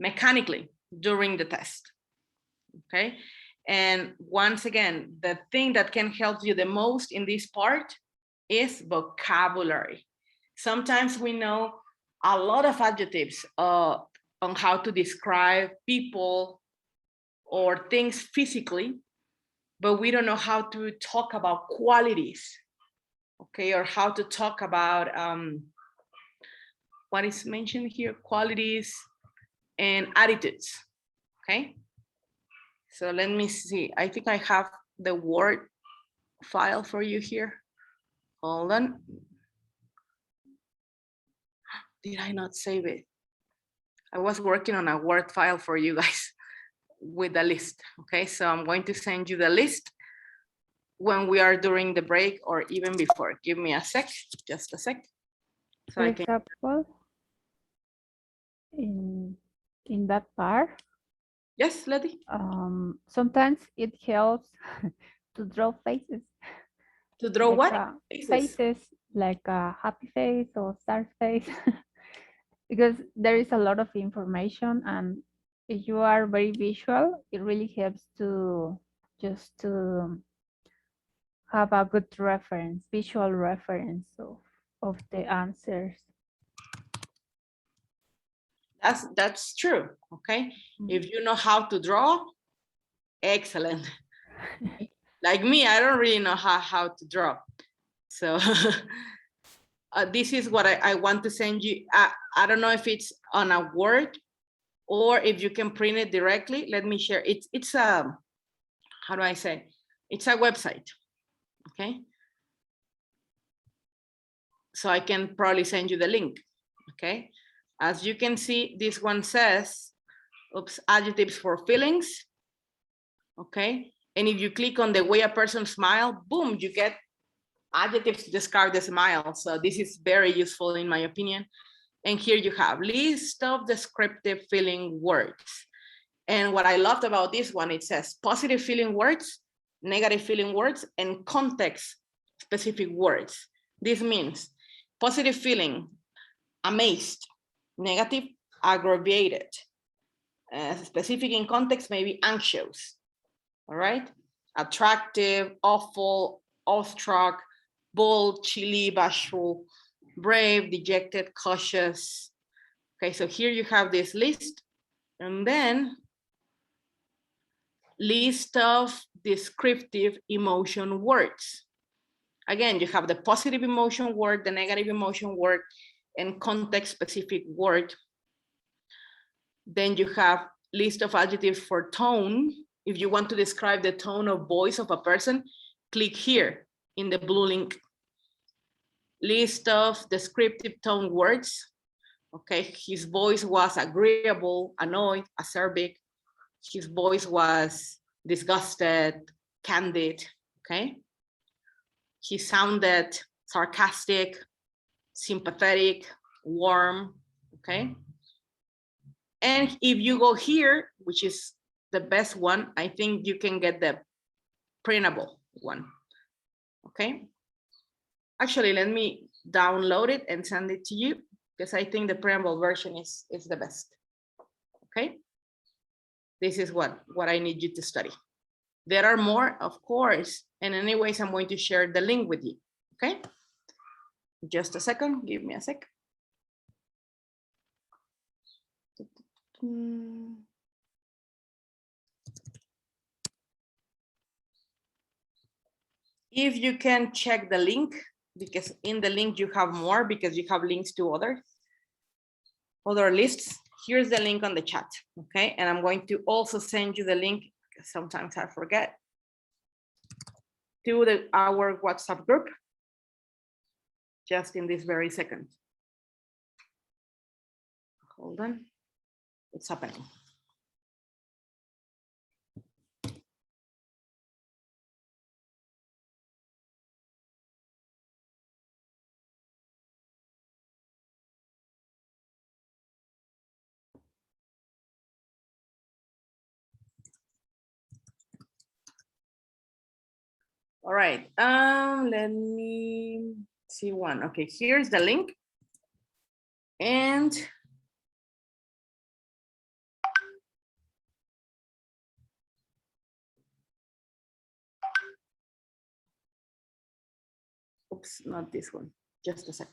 mechanically during the test, okay? And once again, the thing that can help you the most in this part is vocabulary. Sometimes we know a lot of adjectives on how to describe people or things physically, but we don't know how to talk about qualities, okay, or how to talk about what is mentioned here, qualities and attitudes, okay? So let me see, I think I have the Word file for you here. Hold on. Did I not save it? I was working on a Word file for you guys with the list, okay? So I'm going to send you the list when we are during the break or even before. Give me a sec, just a sec. So For I can, example, in that part, yes, Letty? sometimes it helps to draw faces. To draw Like what? Faces. faces, like a happy face or sad face. because there is a lot of information, and if you are very visual, it really helps to just to have a good reference, visual reference of the answers. That's true. Okay. Mm. If you know how to draw, excellent. Like me, I don't really know how to draw. So this is what I want to send you. I don't know if it's on a Word or if you can print it directly. Let me share. It's a, how do I say? It's a website. Okay. So I can probably send you the link. Okay. As you can see, this one says, oops, adjectives for feelings. Okay. And if you click on the way a person smiles, boom, you get adjectives to describe the smile. So this is very useful in my opinion. And here you have list of descriptive feeling words. And what I loved about this one, it says positive feeling words, negative feeling words, and context specific words. This means positive feeling, amazed, negative, aggravated, specific in context, maybe anxious, all right? Attractive, awful, awestruck, bold, chilly, bashful, brave, dejected, cautious. Okay, so here you have this list, and then list of descriptive emotion words. Again, you have the positive emotion word, the negative emotion word, and context specific word. Then you have list of adjectives for tone. If you want to describe the tone of voice of a person, click here in the blue link. List of descriptive tone words. Okay, his voice was agreeable, annoyed, acerbic. His voice was disgusted, candid, okay? He sounded sarcastic, sympathetic, warm, okay? And if you go here, which is the best one, I think you can get the printable one, okay? Actually, let me download it and send it to you because I think the printable version is the best, okay? This is what I need you to study. There are more, of course, and anyways, I'm going to share the link with you, okay? Just a second, give me a sec. If you can check the link, because in the link you have more, because you have links to other lists. Here's the link on the chat, okay? And I'm going to also send you the link, because sometimes I forget, to our WhatsApp group, just in this very second. Hold on, it's happening. All right, let me see one. Okay, here's the link. And oops, not this one, just a second.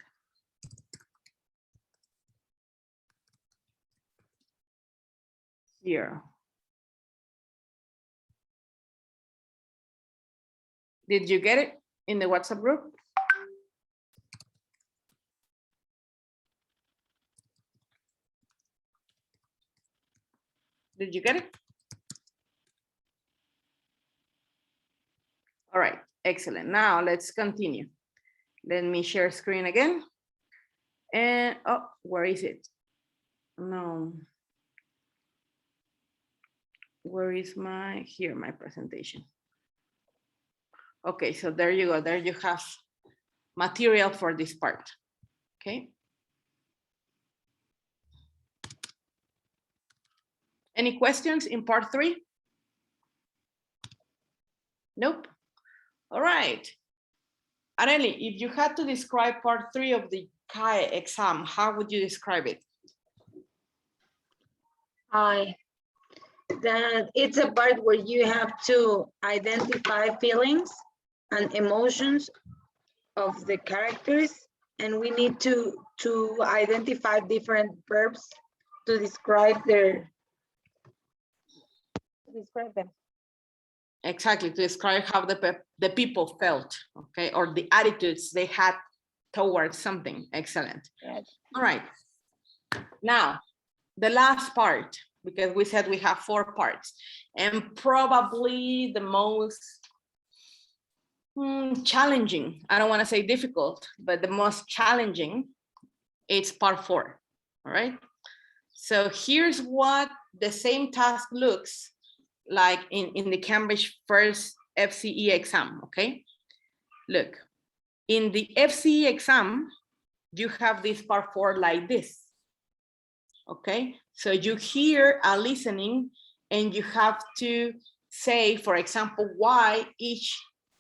Here. Did you get it in the WhatsApp group? Did you get it? All right, excellent. Now let's continue. Let me share screen again. And oh, where is it? No. Where is my, here, my presentation. Okay, so there you go. There you have material for this part, okay? Any questions in part 3? Nope. All right. Areli, if you had to describe part 3 of the CAE exam, how would you describe it? That it's a part where you have to identify feelings and emotions of the characters, and we need to identify different verbs to describe them. Exactly, to describe how the people felt, okay, or the attitudes they had towards something. Excellent. Yes. All right. Now, the last part, because we said we have 4 parts, and probably the most challenging, I don't want to say difficult, but the most challenging, it's part 4. All right. So here's what the same task looks like in the Cambridge first FCE exam, okay? Look, in the FCE exam, you have this part 4 like this, okay? So you hear a listening and you have to say, for example, why each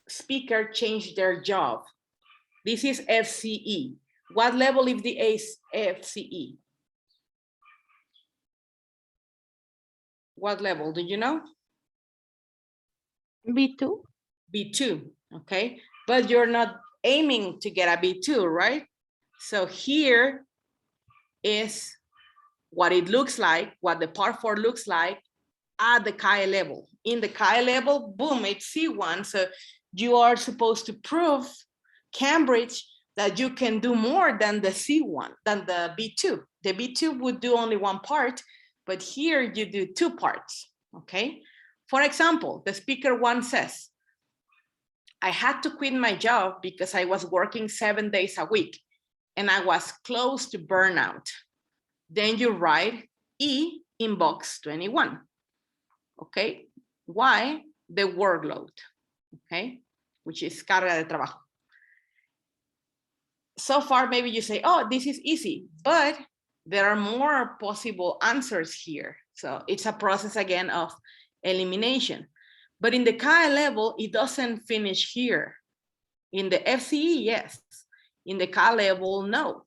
speaker changed their job. This is FCE. What level is the FCE? What level, do you know? B2. B2, okay? But you're not aiming to get a B2, right? So here is what it looks like, what the part 4 looks like at the CAE level. In the CAE level, boom, it's C1. So you are supposed to prove Cambridge that you can do more than the C1, than the B2. The B2 would do only 1 part, but here you do 2 parts, okay? For example, the speaker 1 says, I had to quit my job because I was working 7 days a week and I was close to burnout. Then you write E in box 21, okay? Why? The workload, okay? Which is carga de trabajo. So far, maybe you say, oh, this is easy, but there are more possible answers here. So it's a process again of elimination. But in the CAE level, it doesn't finish here. In the FCE, yes. In the CAE level, no.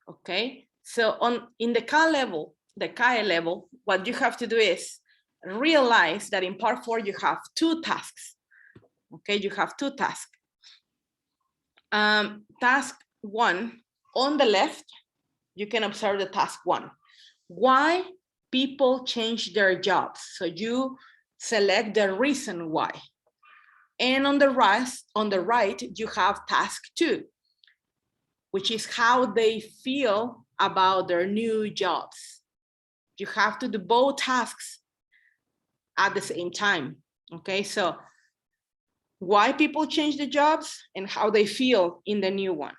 Okay, so in the CAE level, what you have to do is realize that in part 4, you have 2 tasks. Okay, you have 2 tasks. Task 1, on the left, you can observe the task 1. Why people change their jobs. So you select the reason why. And on the right, you have task 2, which is how they feel about their new jobs. You have to do both tasks at the same time, okay? So why people change the jobs and how they feel in the new one.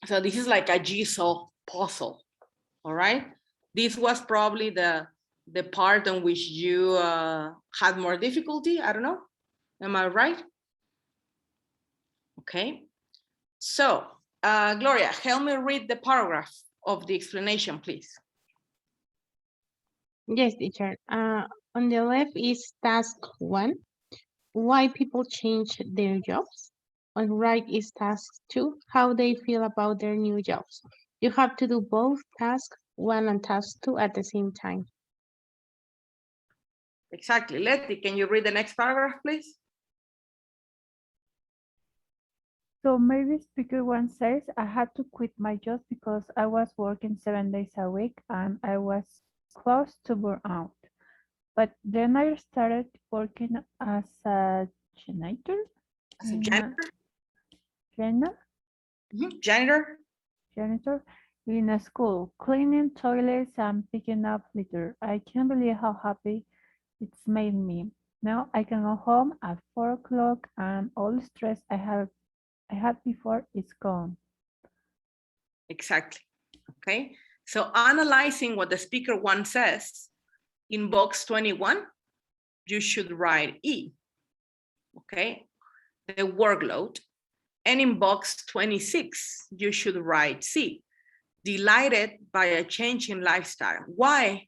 So this is like a jigsaw puzzle, all right? This was probably the part on which you had more difficulty, I don't know, am I right? Okay, so Gloria, help me read the paragraph of the explanation, please. Yes, teacher. On the left is task 1, why people change their jobs. On right is task 2, how they feel about their new jobs. You have to do both task 1 and task 2 at the same time. Exactly. Letty, can you read the next paragraph, please? So maybe speaker 1 says, I had to quit my job because I was working 7 days a week and I was close to burnout. But then I started working as a janitor. As a janitor? Janitor in a school, cleaning toilets and picking up litter. I can't believe how happy it's made me. Now I can go home at 4 o'clock and all the stress I had before is gone. Exactly. Okay. So analyzing what the speaker 1 says, in box 21, you should write E. Okay. The workload. And in box 26, you should write C. Delighted by a change in lifestyle. Why?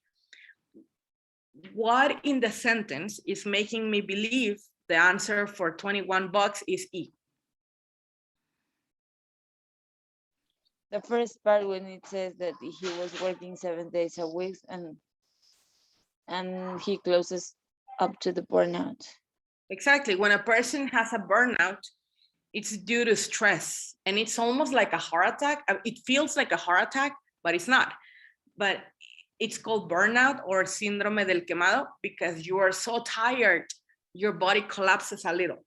What in the sentence is making me believe the answer for 21 bucks is E? The first part when it says that he was working 7 days a week and and he closes up to the burnout. Exactly. When a person has a burnout, it's due to stress, and it's almost like a heart attack. It feels like a heart attack, but it's not. But it's called burnout or síndrome del quemado because you are so tired, your body collapses a little.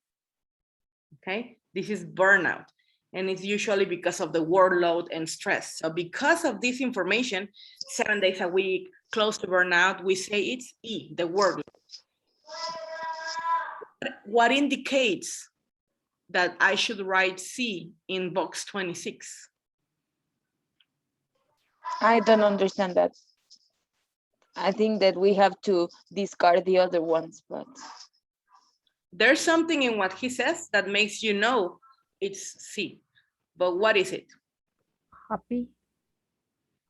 Okay, this is burnout, and it's usually because of the workload and stress. So because of this information, 7 days a week, close to burnout, we say it's E, the workload. What indicates that I should write C in box 26? I don't understand that. I think that we have to discard the other ones, but There's something in what he says that makes you know it's C, but what is it? Happy.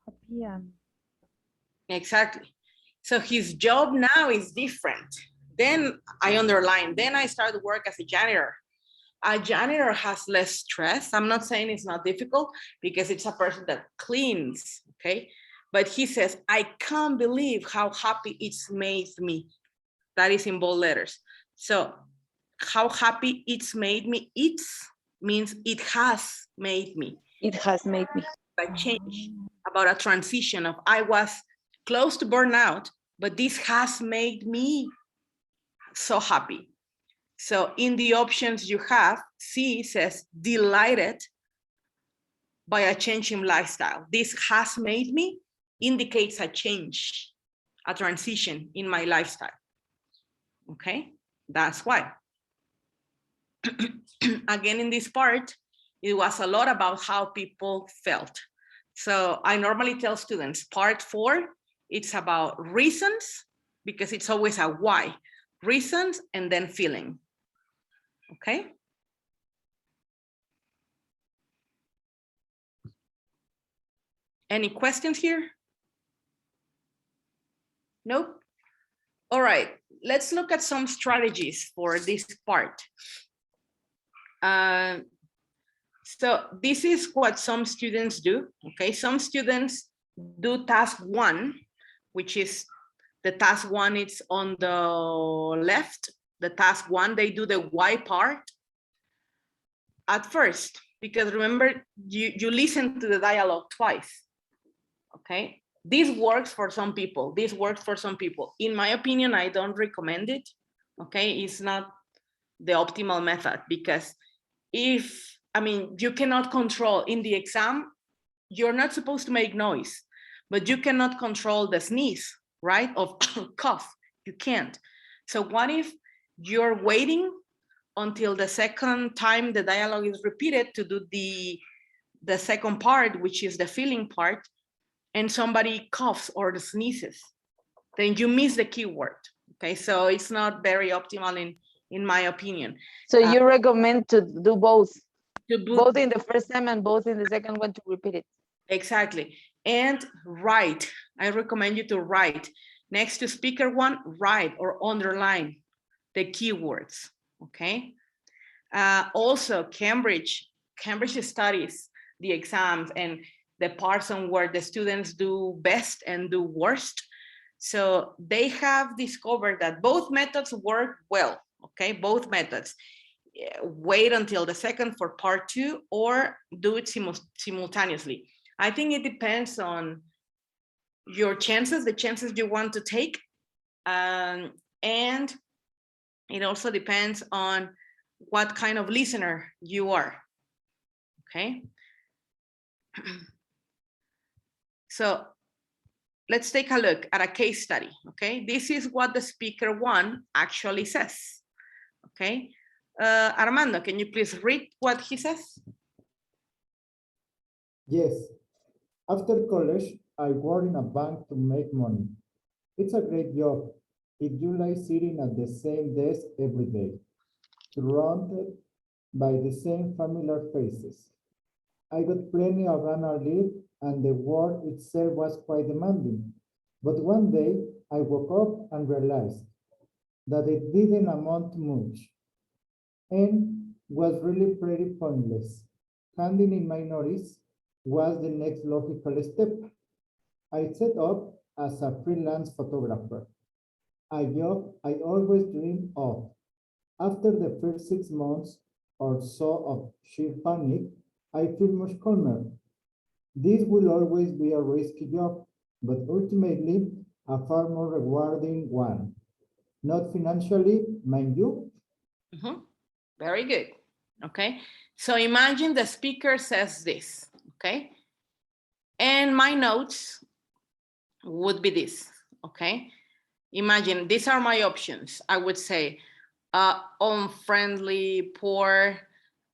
Happy and Exactly. So his job now is different. Then I underline, then I start to work as a janitor. A janitor has less stress. I'm not saying it's not difficult because it's a person that cleans, okay? But he says, I can't believe how happy it's made me. That is in bold letters. So how happy it's made me, it's means it has made me. it has made me. A change, about a transition of I was close to burnout, but this has made me so happy. So in the options you have, C says delighted by a change in lifestyle. This has made me indicates a change, a transition in my lifestyle. Okay, that's why. Again, in this part, it was a lot about how people felt. So I normally tell students, part 4, it's about reasons, because it's always a why. Reasons and then feeling. Okay. Any questions here? Nope. All right, let's look at some strategies for this part. So this is what some students do, okay? Some students do task 1, which is the task 1, it's on the left. The task 1, they do the why part at first, because remember, you listen to the dialogue twice, okay? This works for some people. This works for some people. In my opinion, I don't recommend it, okay? It's not the optimal method because you cannot control in the exam, you're not supposed to make noise, but you cannot control the sneeze, right? Of cough, you can't. So what if you're waiting until the second time the dialogue is repeated to do the second part, which is the feeling part, and somebody coughs or sneezes, then you miss the keyword, okay? So it's not very optimal in my opinion. So you recommend to do both, Both in the first time and both in the second one to repeat it. Exactly. And write. I recommend you to write. Next to speaker 1, write or underline the keywords, okay? Also, Cambridge studies the exams and the parts on where the students do best and do worst. So they have discovered that both methods work well, okay? Both methods. Wait until the second for part 2 or do it simultaneously. I think it depends on your chances, the chances you want to take. And it also depends on what kind of listener you are, okay? So let's take a look at a case study, okay? This is what the speaker 1 actually says, okay? Armando, can you please read what he says? Yes. After college, I work in a bank to make money. It's a great job if you like sitting at the same desk every day, surrounded by the same familiar faces. I got plenty of annual leave and the work itself was quite demanding. But one day I woke up and realized that it didn't amount to much and was really pretty pointless. Handing in my notice was the next logical step. I set up as a freelance photographer a job I always dream of. After the first 6 months or so of sheer panic, I feel much calmer. This will always be a risky job, but ultimately a far more rewarding one. Not financially, mind you. Mhm. Very good. Okay. So imagine the speaker says this. Okay. And my notes would be this. Okay. Imagine these are my options. I would say unfriendly, poor,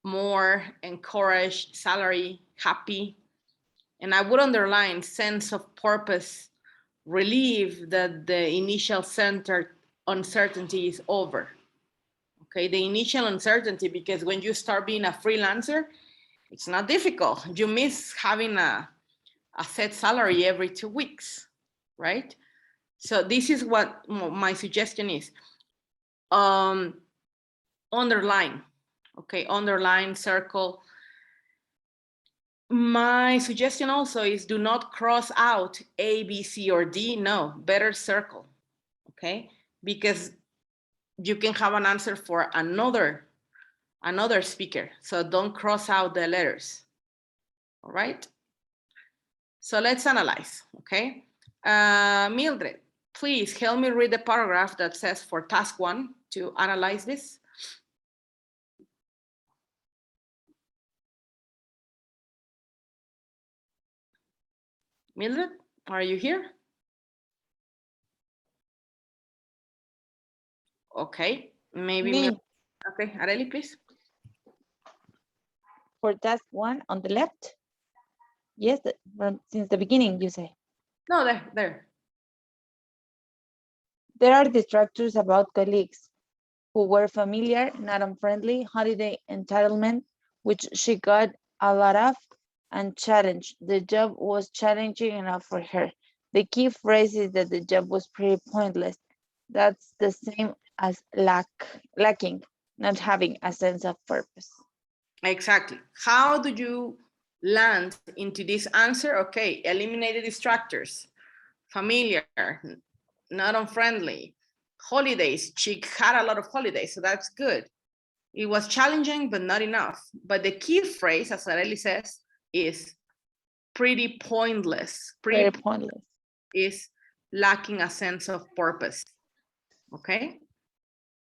more, encouraged, salary, happy. And I would underline sense of purpose, relief that the initial center uncertainty is over. Okay, the initial uncertainty, because when you start being a freelancer, it's not difficult. You miss having a set salary every 2 weeks, right? So this is what my suggestion is. Underline, okay, underline, circle. My suggestion also is do not cross out A, B, C, or D. No, better circle, okay? Because you can have an answer for another speaker. So don't cross out the letters, all right? So let's analyze, okay? Mildred, please help me read the paragraph that says for task 1 to analyze this. Mildred, are you here? Okay, maybe Me. Mildred. Okay, Areli, please. For task 1 on the left. Yes, since the beginning, you say. No, there. There are distractors about colleagues who were familiar, not unfriendly, holiday entitlement, which she got a lot of, and challenge. The job was challenging enough for her. The key phrase is that the job was pretty pointless. That's the same as lacking, not having a sense of purpose. Exactly. How do you land into this answer? Okay, eliminate the distractors. Familiar, not unfriendly. Holidays, she had a lot of holidays, so that's good. It was challenging, but not enough. But the key phrase, as Areli says, is pretty pointless. Very pointless. Is lacking a sense of purpose. Okay.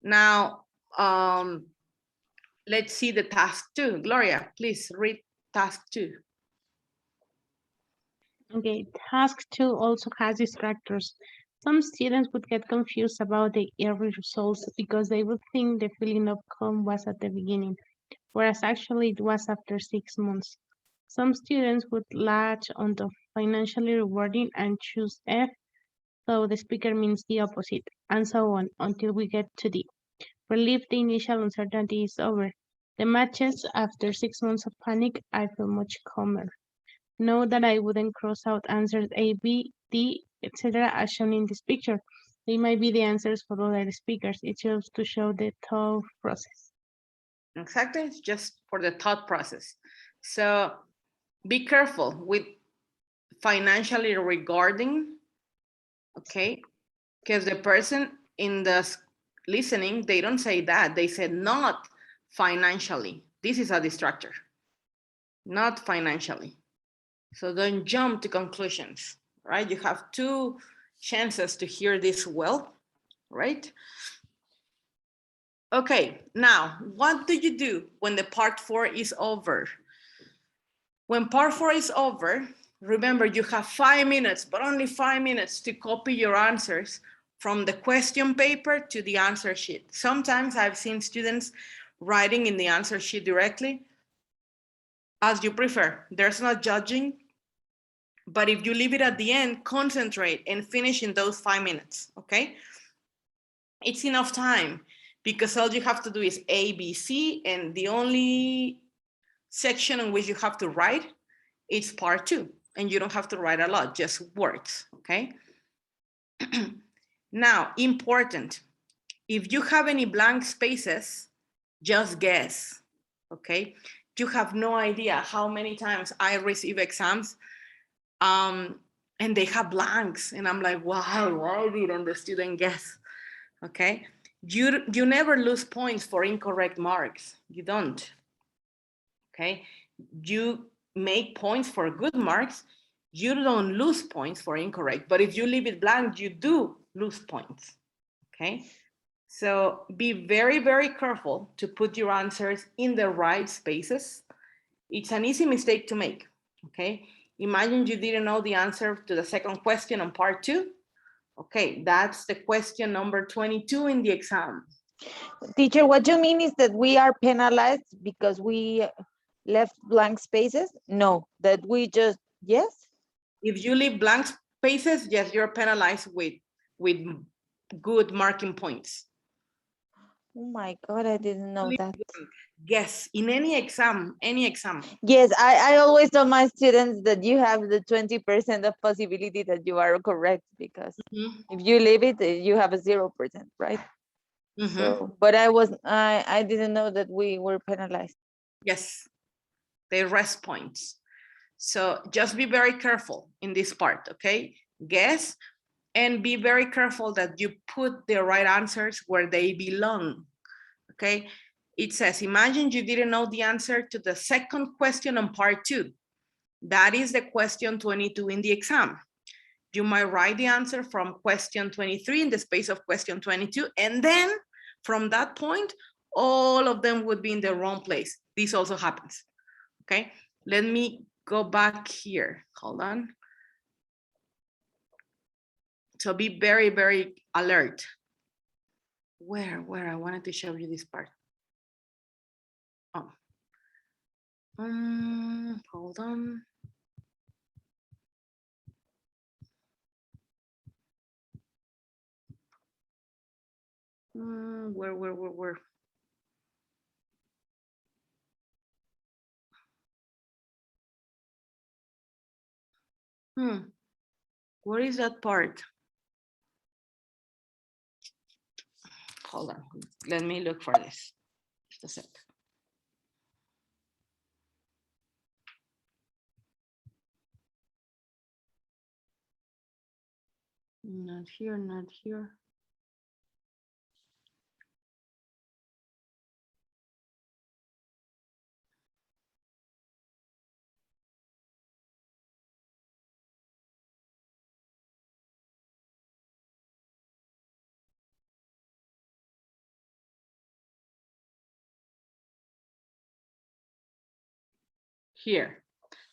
Now, let's see the task 2. Gloria, please read task 2. Okay, task 2 also has distractors. Some students would get confused about the early results because they would think the feeling of calm was at the beginning, whereas actually it was after 6 months. Some students would latch onto financially rewarding and choose F, so the speaker means the opposite, and so on until we get to D. Relief, the initial uncertainty is over. The matches after 6 months of panic, I feel much calmer. Know that I wouldn't cross out answers A, B, D, etc. as shown in this picture. They might be the answers for other speakers. It's just to show the thought process. Exactly, it's just for the thought process. So be careful with financially regarding, okay? Because the person in the listening, they don't say that. They said not financially. This is a distractor, not financially. So don't jump to conclusions, right? You have 2 chances to hear this well, right? Okay, now, what do you do when the part 4 is over? When part 4 is over, remember you have 5 minutes, but only 5 minutes to copy your answers from the question paper to the answer sheet. Sometimes I've seen students writing in the answer sheet directly, as you prefer. There's no judging, but if you leave it at the end, concentrate and finish in those 5 minutes, okay? It's enough time because all you have to do is A, B, C, and the only section in which you have to write is part 2, and you don't have to write a lot, just words, okay? Now, important, if you have any blank spaces, just guess, okay? You have no idea how many times I receive exams and they have blanks, and I'm like, wow, why didn't the student guess? Okay, you never lose points for incorrect marks. You don't. Okay, you make points for good marks. You don't lose points for incorrect, but if you leave it blank, you do lose points. Okay, so be very, very careful to put your answers in the right spaces. It's an easy mistake to make. Okay, imagine you didn't know the answer to the second question on part 2. Okay, that's the question number 22 in the exam. Teacher, what you mean is that we are penalized because we left blank spaces? No, that we just, yes? If you leave blank spaces, yes, you're penalized with good marking points. Oh my God, I didn't know that. Yes, in any exam, Yes, I always tell my students that you have the 20% of possibility that you are correct, because if you leave it, you have a 0%, right? So, but I didn't know that we were penalized. Yes, they rest points. So just be very careful in this part, okay? Guess, and be very careful that you put the right answers where they belong, okay? It says, imagine you didn't know the answer to the second question on part 2. That is the question 22 in the exam. You might write the answer from question 23 in the space of question 22, and then from that point, all of them would be in the wrong place. This also happens, okay? Let me go back here, hold on. So be very, very alert. Where I wanted to show you this part. Oh, hold on. Where? Where is that part? Hold on, let me look for this. Just a sec. Not here, not here. Here.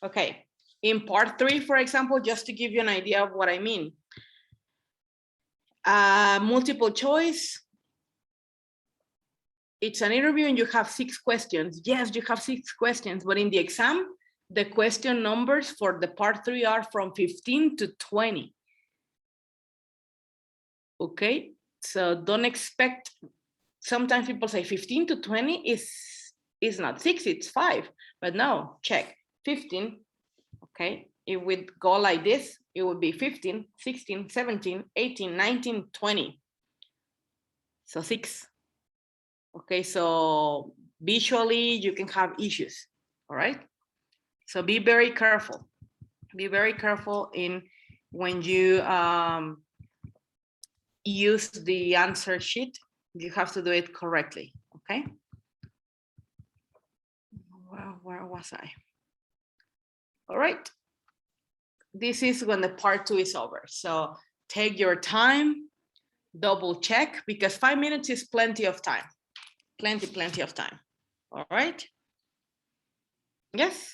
Okay. In part 3, for example, just to give you an idea of what I mean. Multiple choice. It's an interview and you have 6 questions. Yes, you have 6 questions, but in the exam, the question numbers for the part 3 are from 15 to 20. Okay, so don't expect, sometimes people say 15 to 20 is not 6, it's 5, but no, check, 15, okay, it would go like this, it would be 15, 16, 17, 18, 19, 20, so 6. Okay, so visually you can have issues, all right? So be very careful. Be very careful in when you use the answer sheet, you have to do it correctly, okay? Where was I? All right. This is when the part 2 is over. So take your time, double check, because 5 minutes is plenty of time. Plenty of time. All right. Yes.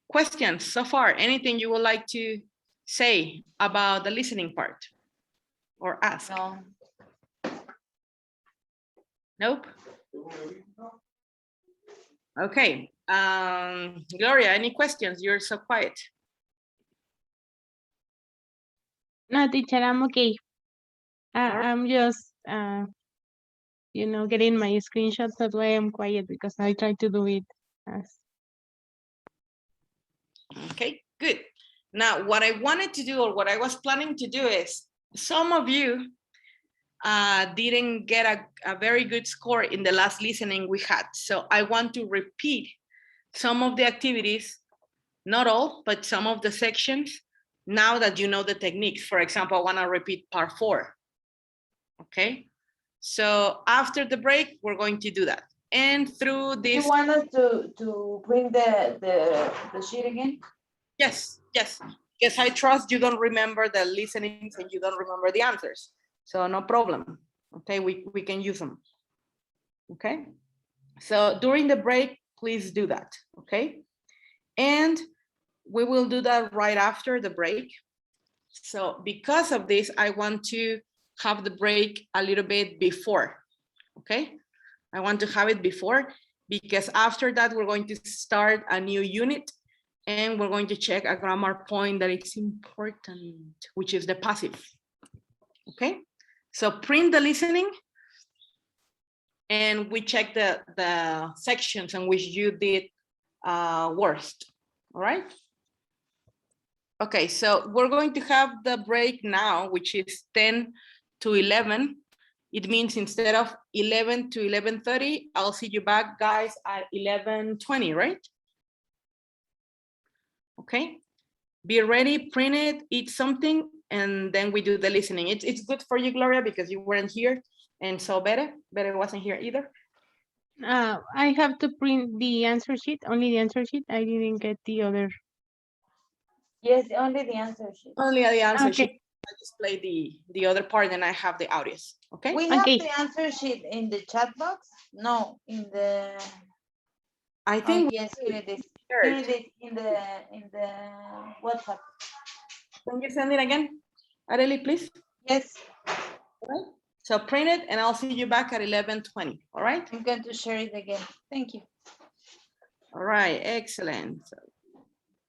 Questions so far? Anything you would like to say about the listening part or ask? No. Nope. Okay. Gloria, any questions? You're so quiet. No, teacher, I'm okay. I'm just, you know, getting my screenshots. That's why I'm quiet, because I try to do it as. Okay, good. Now, what I wanted to do, or what I was planning to do, is some of you didn't get a very good score in the last listening we had. So I want to repeat some of the activities, not all, but some of the sections, now that you know the techniques. For example, I want to repeat part 4. Okay, So after the break, we're going to do that. And through You this, want us to bring the sheet again? yes, because I trust you don't remember the listenings and you don't remember the answers. So no problem. Okay, we can use them. Okay, so during the break, please do that. Okay, and we will do that right after the break. So because of this, I want to have the break a little bit before. Okay, I want to have it before because after that, we're going to start a new unit and we're going to check a grammar point that is important, which is the passive. Okay, so print the listening and we check the sections in which you did worst. All right. Okay, so we're going to have the break now, which is 10 to 11. It means instead of 11 to 11:30, I'll see you back, guys, at 11:20, right? Okay, be ready, print it, eat something, and then we do the listening. It's good for you, Gloria, because you weren't here, and so Bere wasn't here either. I have to print the answer sheet, only the answer sheet. I didn't get the other. Yes, only the answer sheet. Only the answer Okay. sheet. I just play the other part, and I have the audios. Okay. We have Okay. the answer sheet in the chat box. No, in the. I Oh, think yes, here it is. shared. Here it is in the WhatsApp. Can you send it again, Arely, please? Yes, All right. So print it, and I'll see you back at 11:20. All right. I'm going to share it again. Thank you. All right. Excellent. So